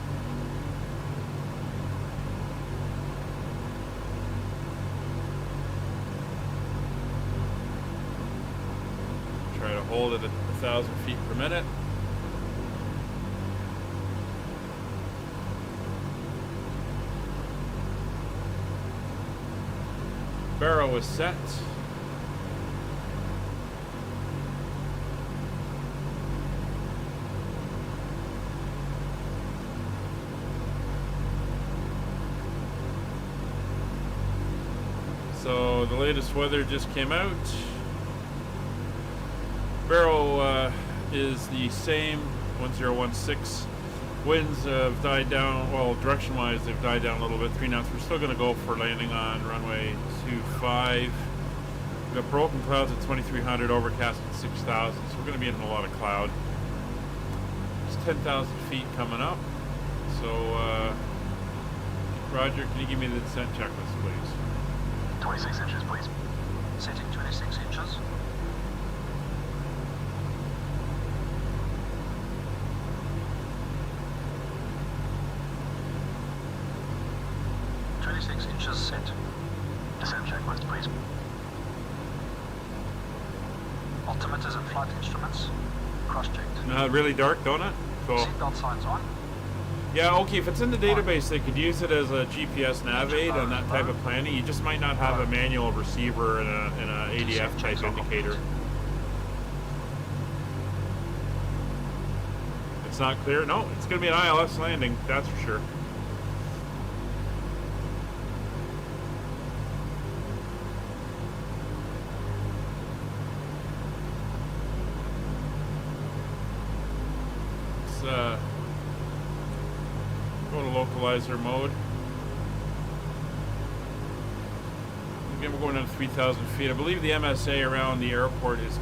Try to hold it at 1,000 feet per minute. Barrow is set. So the latest weather just came out. Barrow is the same, 1016. Winds have died down, well, direction-wise they've died down a little bit, 3 knots. We're still going to go for landing on runway 25. We've got broken clouds at 2300, overcast at 6000, so we're going to be in a lot of cloud. It's 10,000 feet coming up. So, Roger, can you give me the descent checklist, please? 26 inches, please. Setting 26 inches. Set. Descent checklist, please. Altimeters and flight instruments cross-checked. Really dark, don't it? Cool. Seatbelt signs on. Yeah, okay, if it's in the database, they could use it as a GPS nav aid on that type of planning. You just might not have a manual receiver and a ADF type indicator. It's not clear? No, it's going to be an ILS landing, that's for sure. Go to localizer mode. Again, we're going down to 3,000 feet. I believe the MSA around the airport is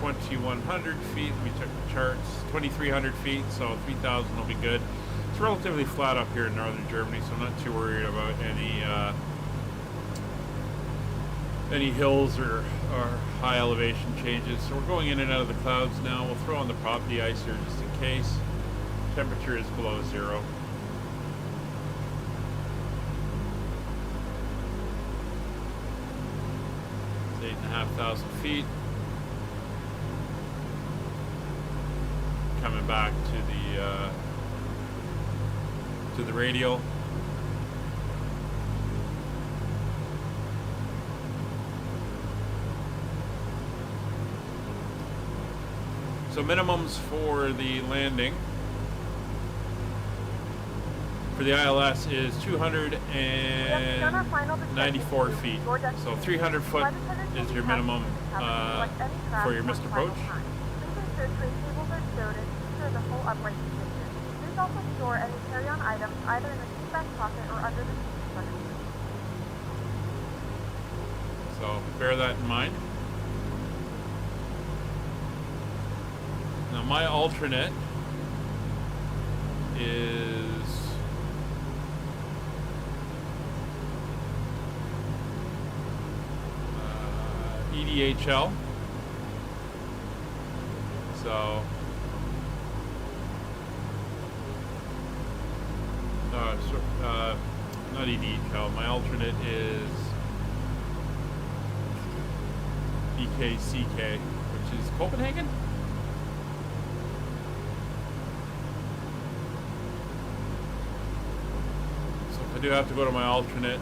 2,100 feet. We took the charts. 2,300 feet, so 3,000 will be good. It's relatively flat up here in northern Germany, so I'm not too worried about any hills or high elevation changes. So we're going in and out of the clouds now. We'll throw on the prop de-icer just in case. Temperature is below zero. It's 8,500 feet. Coming back to the radial. So minimums for the landing for the ILS is 294 feet. So 300 foot is your minimum for your missed approach. Please also store any carry-on items either in the seat back pocket or under the seat cushion. So bear that in mind. Now my alternate is EDHL. So not EDHL. My alternate is DKCK, which is Copenhagen. So if I do have to go to my alternate,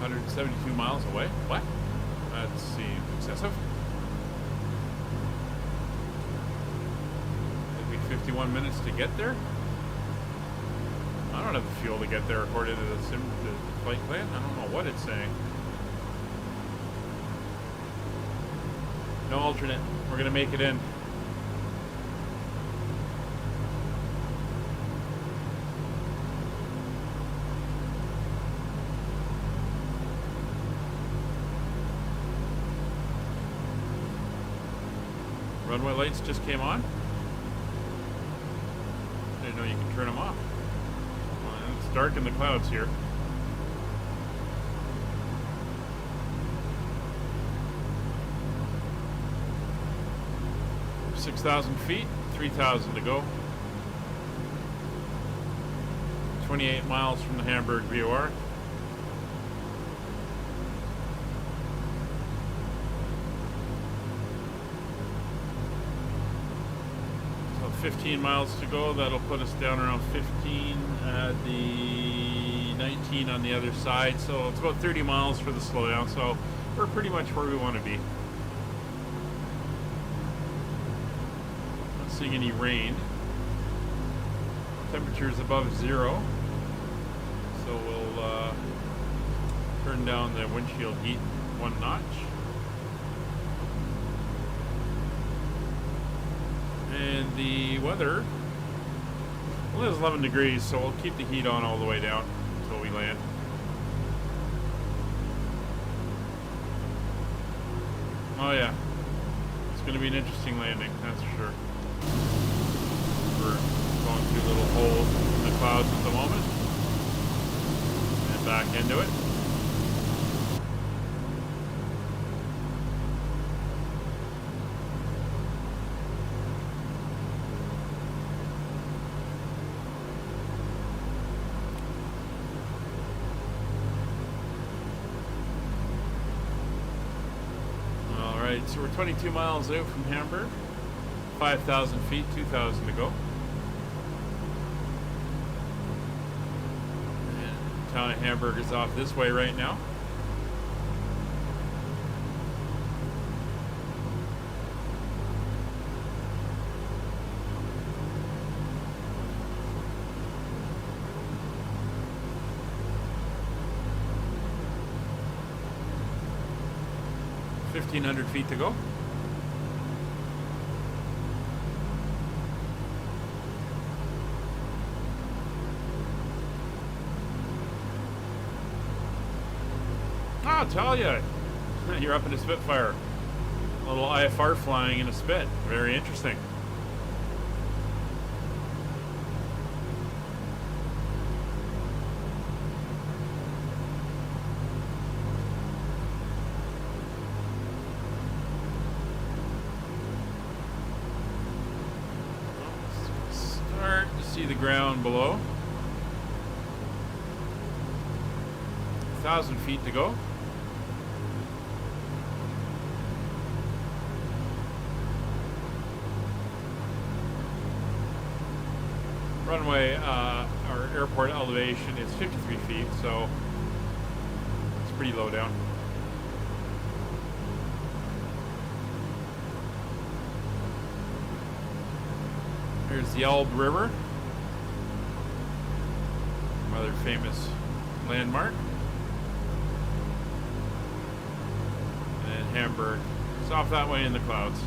$172 miles away. What? That seems excessive. 51 minutes to get there? I don't have the fuel to get there according to the flight plan. I don't know what it's saying. No alternate. We're gonna make it in. Runway lights just came on. Didn't know you can turn them off. Well, it's dark in the clouds here. We're 6,000 feet, 3,000 to go. 28 miles from the Hamburg VOR. So 15 miles to go. That'll put us down around 15 at the 19 on the other side. So it's about 30 miles for the slowdown. So we're pretty much where we want to be. Not seeing any rain. Temperature is above zero. So we'll turn down the windshield heat 1 notch. And the weather, well, it's 11 degrees, so we'll keep the heat on all the way down until we land. Oh yeah, it's going to be an interesting landing, that's for sure. We're going through little holes in the clouds at the moment. And back into it. Alright, so we're 22 miles out from Hamburg. 5,000 feet, 2,000 to go. Town of Hamburg is off this way right now. $1,500 feet to go. I'll tell you. You're up in a Spitfire. A little IFR flying in a Spit. Very interesting. Start to see the ground below. 1,000 feet to go. Runway, our airport elevation is 53 feet, so it's pretty low down. There's the Elbe River, another famous landmark. And Hamburg. It's off that way in the clouds.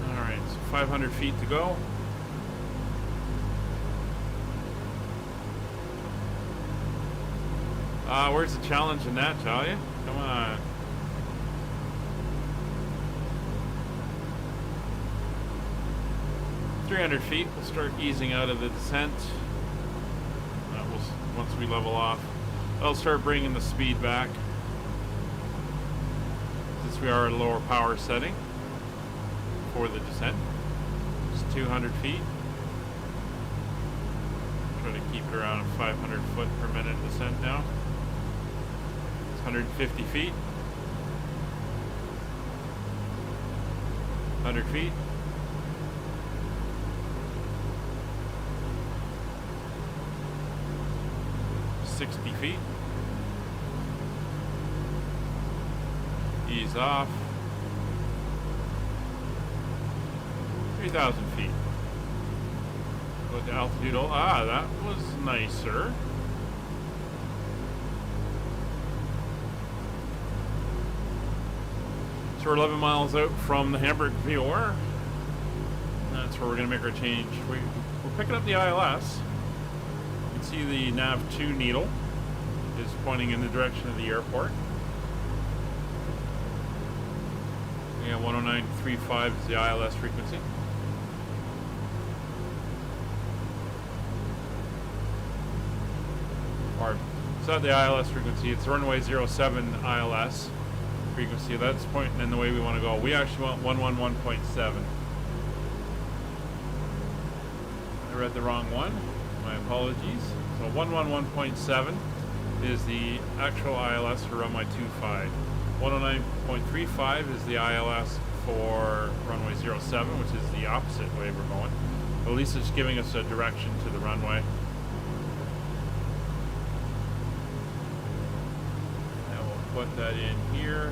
Alright, so 500 feet to go. Where's the challenge in that, tell you? Come on. "300 feet, we'll start easing out of the descent. Once we level off, that'll start bringing the speed back, since we are at a lower power setting for the descent. Just 200 feet. Try to keep it around a 500 foot per minute descent now. It's 150 feet. 100 feet. "60 feet. Ease off. 3,000 feet. Go to altitude. That was nicer. So we're 11 miles out from the Hamburg VOR. That's where we're going to make our change. We're picking up the ILS. You can see the nav2 needle is pointing in the direction of the airport. Yeah, 109.35 is the ILS frequency. Or it's not the ILS frequency, it's runway 07 ILS frequency. That's pointing in the way we want to go. We actually want 111.7. I read the wrong one. My apologies. So 111.7 is the actual ILS for runway 25. 109.35 is the ILS for runway 07, which is the opposite way we're going. At least it's giving us a direction to the runway. And we'll put that in here.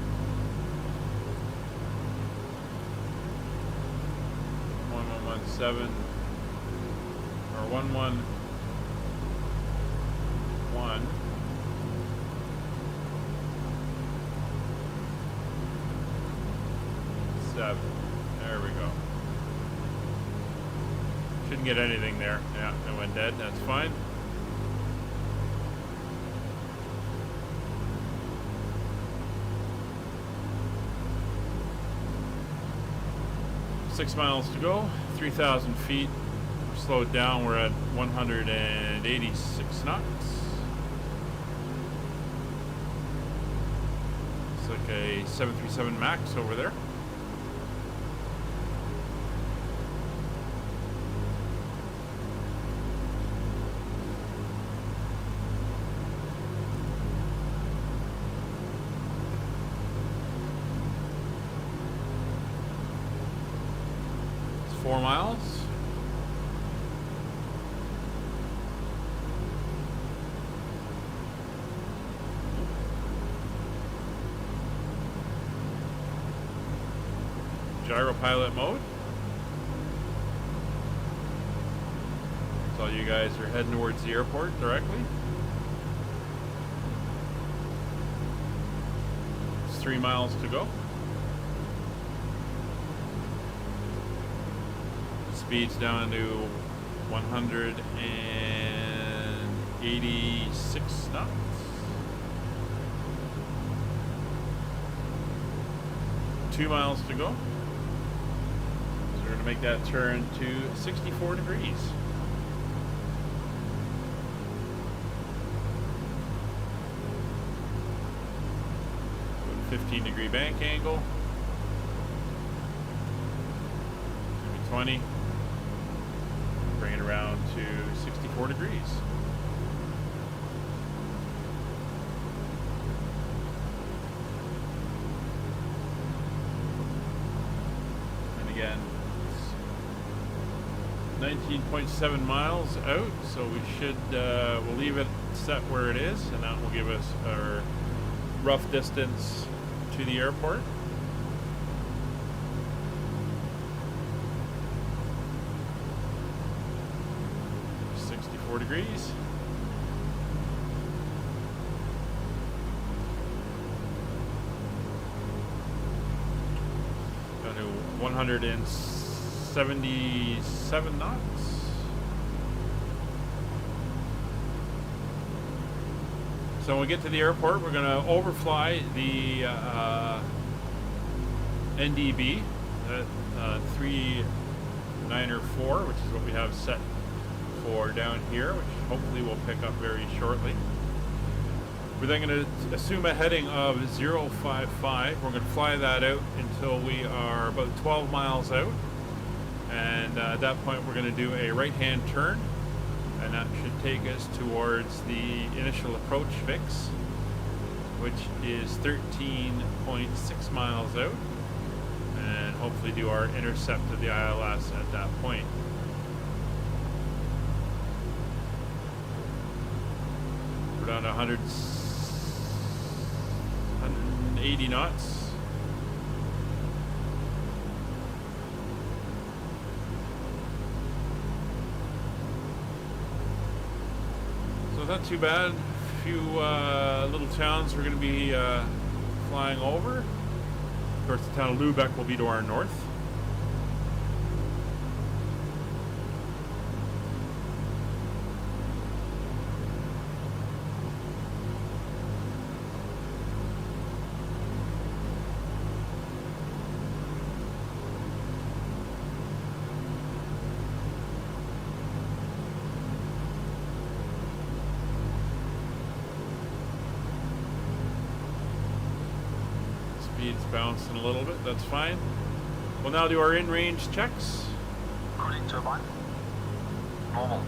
1117 or 111. There we go. Shouldn't get anything there. Yeah, it went dead. That's fine. Six miles to go. 3,000 feet. We're slowed down. We're at 186 knots. It's like a 737 MAX over there. It's 4 miles. Gyro pilot mode. So you guys are heading towards the airport directly. It's 3 miles to go. Speed's down to 186 knots. 2 miles to go. So we're going to make that turn to 64 degrees. 15-degree bank angle. 20. Bring it around to 64 degrees. And again, it's 19.7 miles out, so we should, we'll leave it set where it is, and that will give us our rough distance to the airport. Degrees. Down to 177 knots. So when we get to the airport, we're going to overfly the NDB at 394, which is what we have set for down here, which hopefully we'll pick up very shortly. We're then going to assume a heading of 055. We're going to fly that out until we are about 12 miles out, and at that point we're going to do a right-hand turn, and that should take us towards the initial approach fix, which is 13.6 miles out, and hopefully do our intercept of the ILS at that point. We're down to 180 knots. So not too bad. A few little towns we're going to be flying over. Of course, the town of Luebeck will be to our north. Speed's bouncing a little bit, that's fine. We'll now do our in-range checks. Cooling turbine. Normal.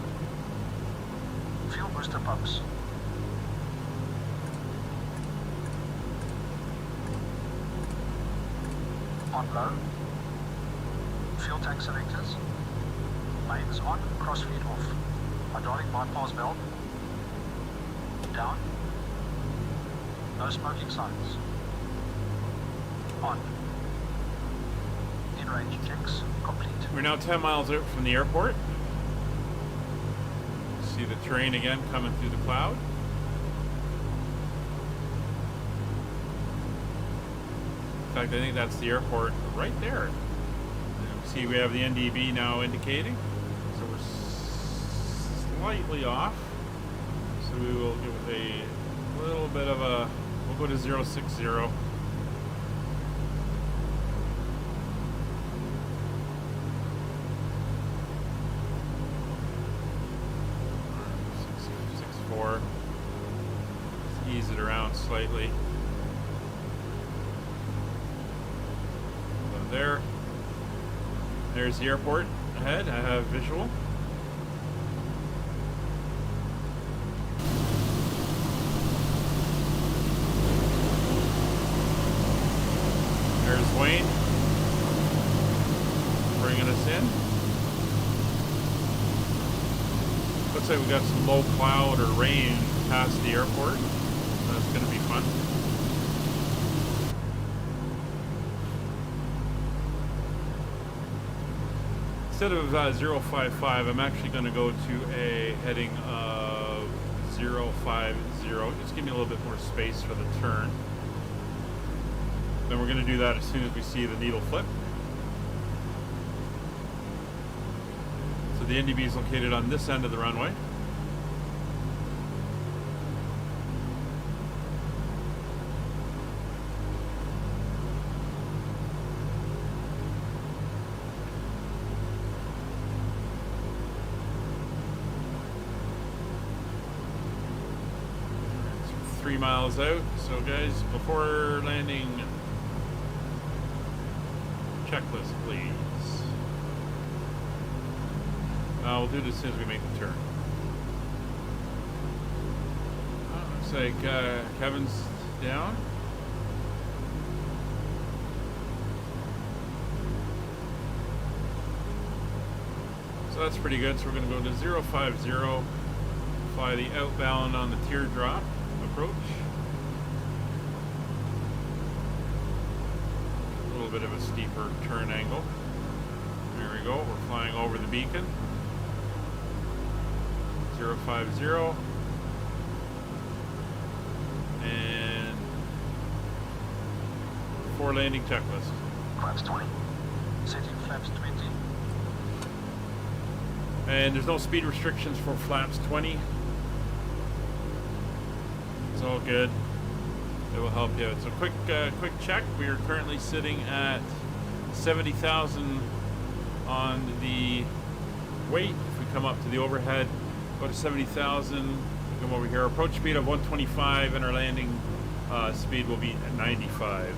Fuel booster pumps. On low. Fuel tank selectors. Mains on, crossfeed off. Hydraulic bypass valve. Down. No smoking signs. On. In-range checks complete. We're now 10 miles out from the airport. See the train again coming through the cloud. In fact, I think that's the airport right there. See, we have the NDB now indicating. So we're slightly off. So we will give it a little bit of a, we'll go to 060. Ease it around slightly. So there's the airport ahead. I have visual. There's Wayne bringing us in. Looks like we got some low cloud or rain past the airport. That's going to be fun. Instead of 055, I'm actually going to go to a heading of 050. Just give me a little bit more space for the turn. Then we're going to do that as soon as we see the needle flip. So the NDB is located on this end of the runway. 3 miles out. So guys, before landing, checklist please. We'll do this as soon as we make the turn. Looks like Kevin's down. So that's pretty good. So we're going to go to 050, fly the outbound on the teardrop approach. A little bit of a steeper turn angle. There we go. We're flying over the beacon. 050. And 4 landing checklist. Flaps 20. Setting flaps 20. And there's no speed restrictions for flaps 20. It's all good. It will help you out. So quick check. We are currently sitting at 70,000 on the weight. If we come up to the overhead, go to 70,000. Come over here. Approach speed of 125, and our landing speed will be at 95.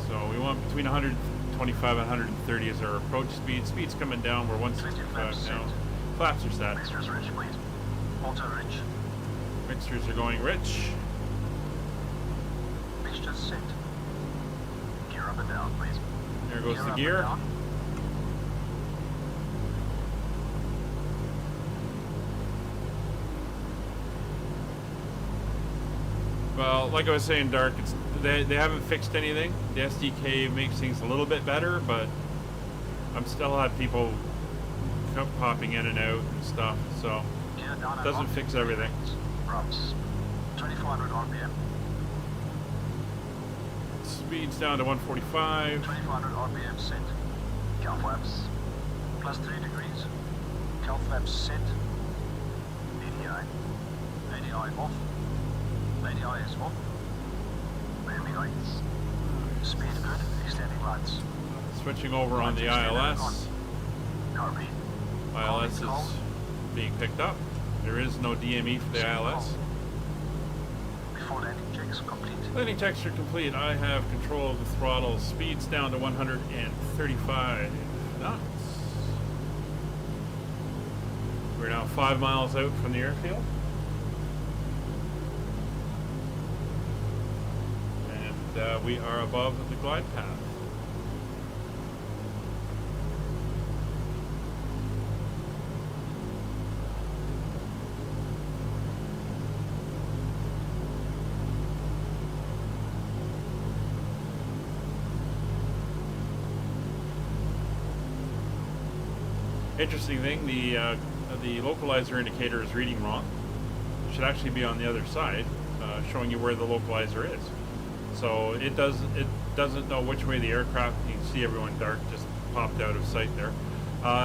So we want between 125 and 130 as our approach speed. Speed's coming down. We're 165 now. Flaps are set. Mixtures rich, please. Auto rich. Mixtures are going rich. Mixtures set. Gear up and down, please. There goes the up and gear. down. Well, like I was saying, Dark, they haven't fixed anything. The SDK makes things a little bit better, but I'm still have people popping in and out and stuff, so Gear down and doesn't up. fix everything. Props. 2400 RPM. Speed's down to 145. 2400 RPM set. Cow flaps. Plus 3 degrees. Cow flaps set. EDI. EDI off. EDI is off. Landing lights. Speed good. Extending lights. Switching over on the ILS. Copy. ILS is being picked up. There is no DME for the ILS. Before landing checks complete. Landing checks are complete. I have control of the throttle. Speed's down to 135 knots. We're now 5 miles out from the airfield. And we are above the glide path. Interesting thing, the localizer indicator is reading wrong. It should actually be on the other side, showing you where the localizer is. So it doesn't know which way the aircraft. You can see everyone dark just popped out of sight there.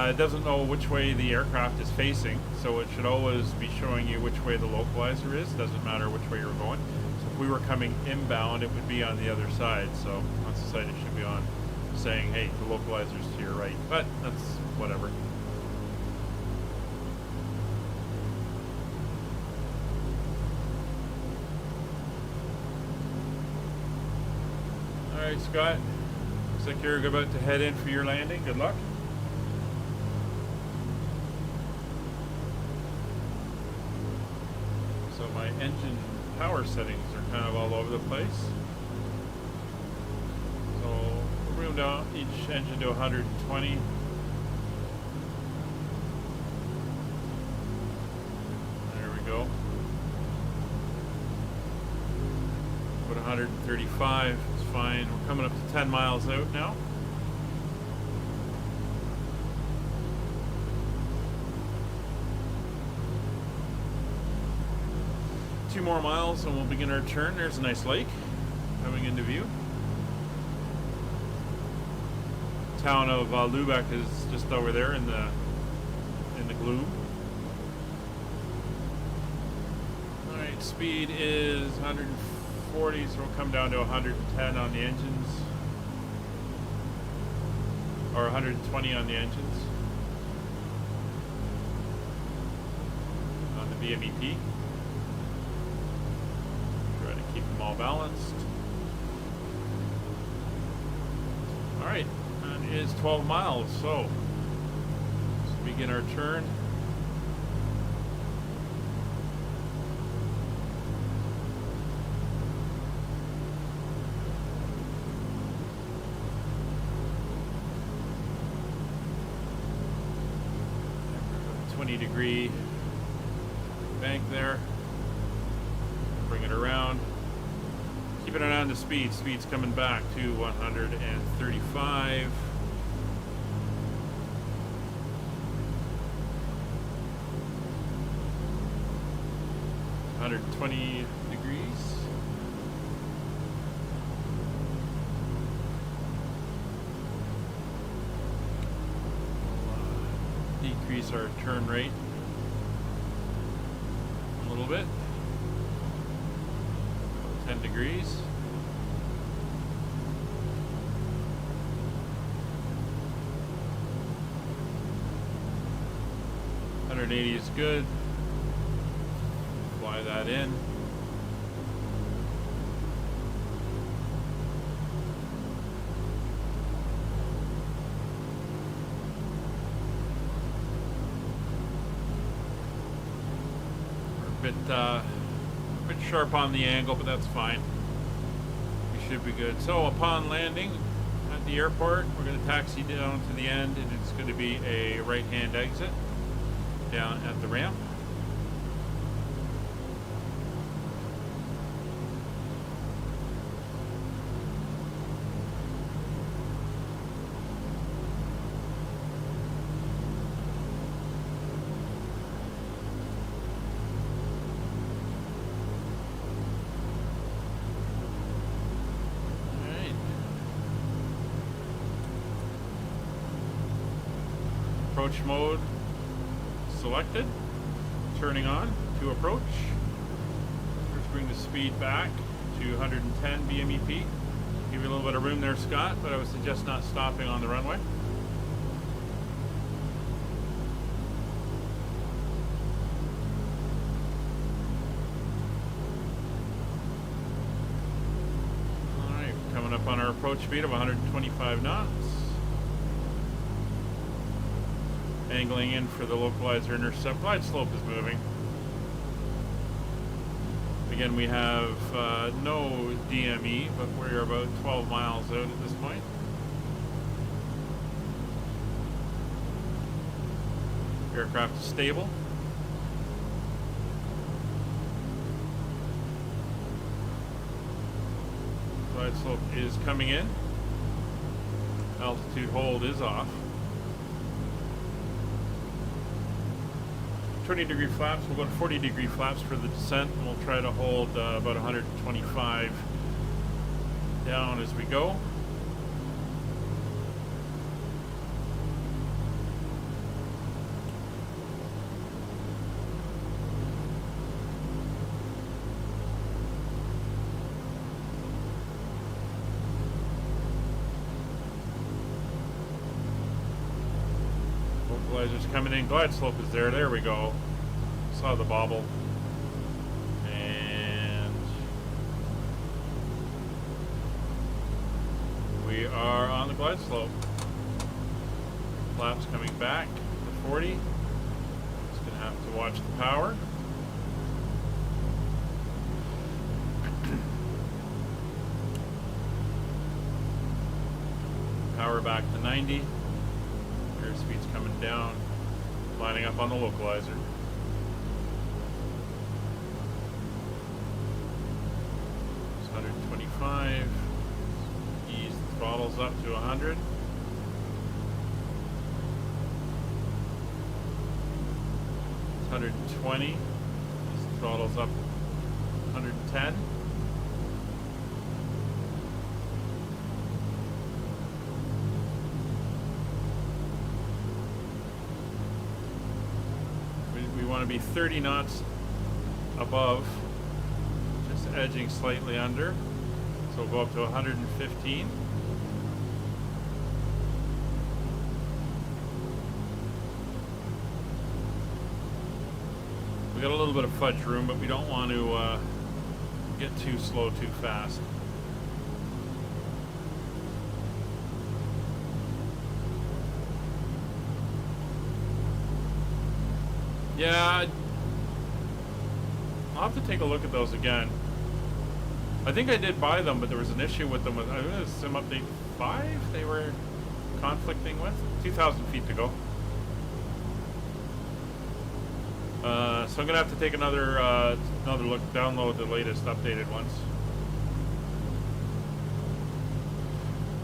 It doesn't know which way the aircraft is facing, so it should always be showing you which way the localizer is. Doesn't matter which way you're going. So if we were coming inbound, it would be on the other side. So once the side it should be on, saying, hey, the localizer's to your right. But that's whatever. Alright, Scott. Looks like you're about to head in for your landing. Good luck. So my engine power settings are kind of all over the place. So we're moving down each engine to 120. There we go. Put 135. Fine. We're coming up to 10 miles out now. Two more miles and we'll begin our turn. There's a nice lake coming into view. Town of Luebeck is just over there in the gloom. All right, speed is 140, so we'll come down to 110 on the engines, or 120 on the engines on the VMEP. Keep them all balanced. Alright, that is 12 miles, so let's begin our turn. Degree bank there. Bring it around. Keeping it on the speed. Speed's coming back to 135. $120 degrees. Decrease our turn rate a little bit. 10 degrees. $180 is good. Fly that in. A bit sharp on the angle, but that's fine. We should be good. So upon landing at the airport, we're going to taxi down to the end, and it's going to be a right-hand exit down at the ramp. Approach mode selected, turning on to approach. Let's bring the speed back to 110 BMEP. Give you a little bit of room there, Scott, but I would suggest not stopping on the runway. Alright, coming up on our approach speed of 125 knots. Angling in for the localizer intercept. Glide slope is moving. Again, we have no DME, but we're about 12 miles out at this point. Aircraft is stable. Glide slope is coming in. Altitude hold is off. 20-degree flaps. We'll go to 40-degree flaps for the descent, and we'll try to hold about 125 down as we go. Localizer's coming in. Glide slope is there. There we go. Saw the bobble. And we are on the glide slope. Flaps coming back to 40. Just going to have to watch the power. Power back to 90. Airspeed's coming down, lining up on the localizer. It's 125. Ease the throttles up to 100. It's 120. Ease the throttles up 110. We want to be 30 knots above, just edging slightly under. So we'll go up to 115. We got a little bit of fudge room, but we don't want to get too slow too fast. Yeah, I'll have to take a look at those again. I think I did buy them, but there was an issue with them. I think it was Sim Update 5 they were conflicting with. 2,000 feet to go. So I'm gonna have to take another look, download the latest updated ones.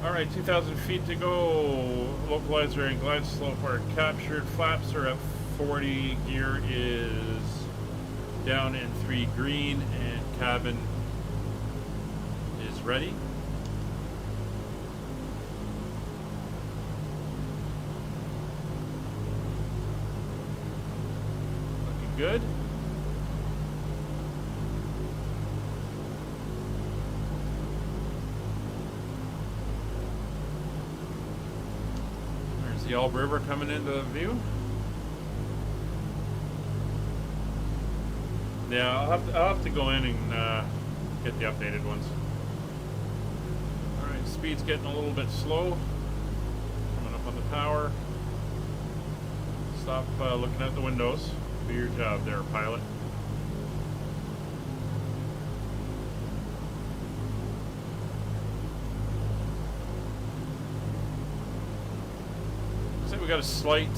All right, 2,000 feet to go. Localizer and glide slope are captured. Flaps are at 40. Gear is down in 3 green, and cabin is ready. Looking good. There's the Elbe River coming into view. Yeah, I'll have to go in and get the updated ones. Alright, speed's getting a little bit slow. Coming up on the tower. Stop looking out the windows. Do your job there, pilot. Looks like we got a slight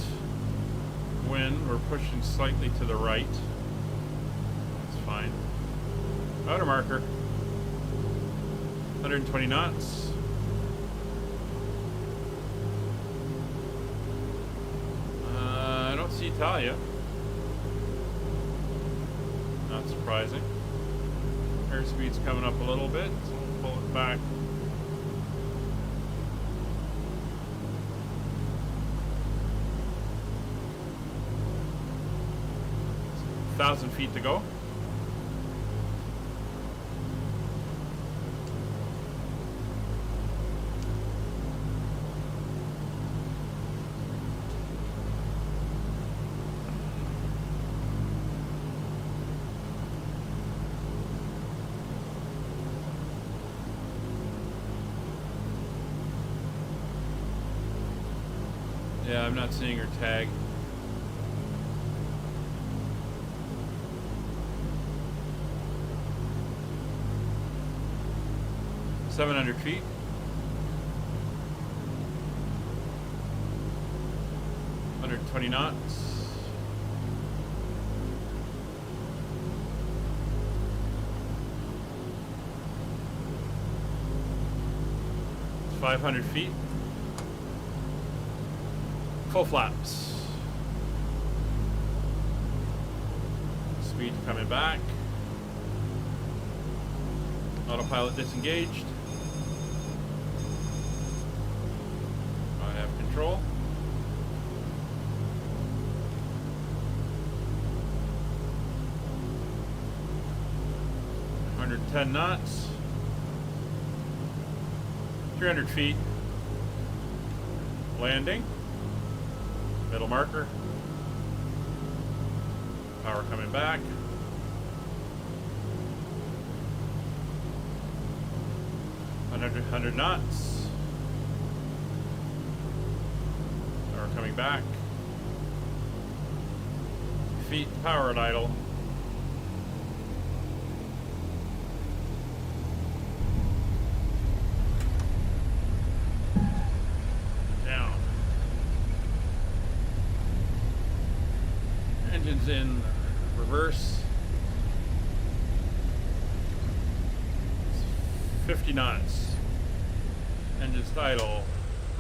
wind. We're pushing slightly to the right. Fine. Outer marker. 120 knots. I don't see Talia. Not surprising. Airspeed's coming up a little bit, so we'll pull it back. It's 1,000 feet to go. Yeah, I'm not seeing her tag. $700 feet. $120 knots. It's 500 feet. Full flaps. Speed coming back. Autopilot disengaged. I have control. $110 knots. 300 feet. Landing. Middle marker. Power coming back. 100 knots. Power coming back. Feet power at idle. Down. Engines in reverse. 50 knots. Engines idle.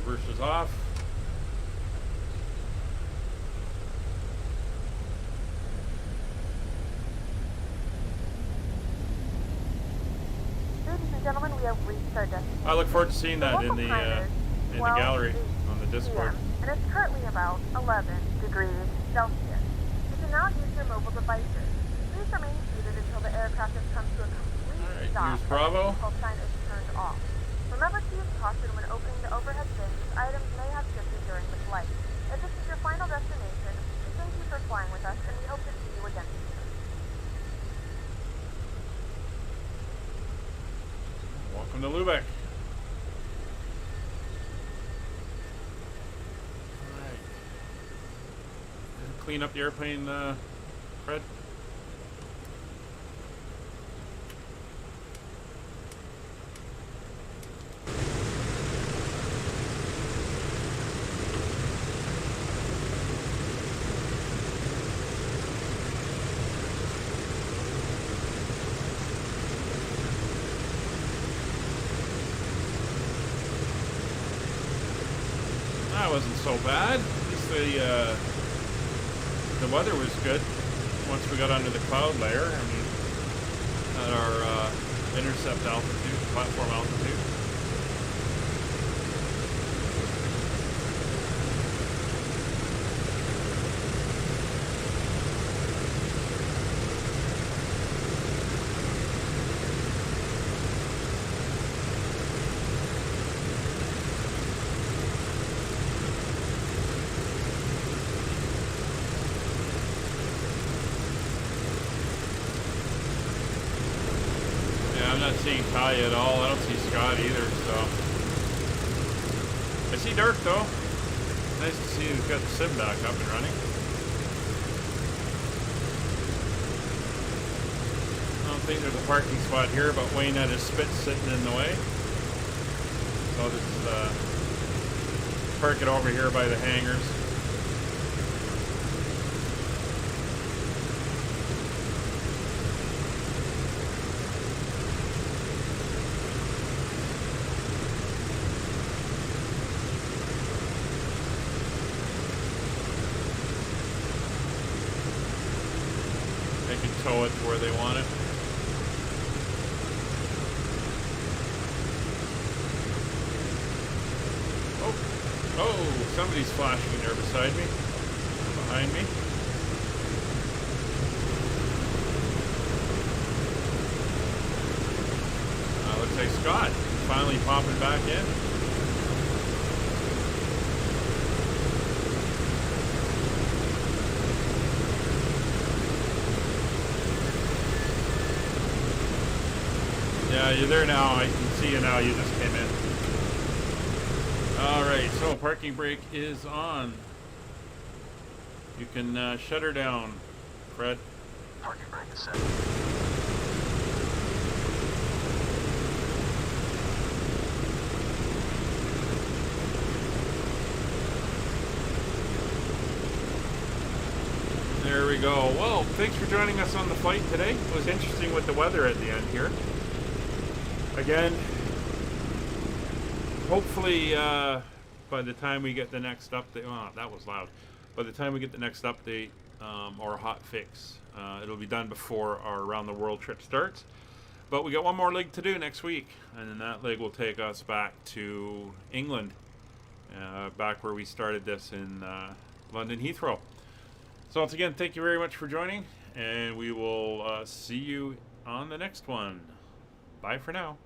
Reverse is off. Ladies and gentlemen, we have reached our destination. I look forward to seeing that in the gallery on the Discord. And it's currently about 11 degrees Celsius. You can now use your mobile devices. Please remain seated until the aircraft has come to a complete stop. Use Bravo. The default sign is turned off. Remember to use caution when opening the overhead bins. Items may have shifted during the flight. If this is your final destination, we thank you for flying with us, and we hope to see you again soon. clean up the airplane, Fred? That wasn't so bad. At least the weather was good once we got under the cloud layer. I mean, at our intercept altitude, platform altitude. I'm not seeing Talia at all. I don't see Scott either, so. I see Dirk though. Nice to see he's got the sim back up and running. I don't think there's a parking spot here, but Wayne had his spit sitting in the way. So I'll just park it over here by the hangars. Tow it to where they want it. Oh, somebody's flashing there beside me, behind me. Looks like Scott finally popping back in. Yeah, you're there now. I can see you now. You just came in. Alright, so parking brake is on. You can shut her down, Fred. Parking brake is set. There we go. Well, thanks for joining us on the flight today. It was interesting with the weather at the end here. Again, hopefully by the time we get the next update, oh, that was loud. By the time we get the next update or hot fix, it'll be done before our around the world trip starts. But we got one more leg to do next week, and then that leg will take us back to England, back where we started this in London Heathrow. So once again, thank you very much for joining, and we will see you on the next one. Bye for now.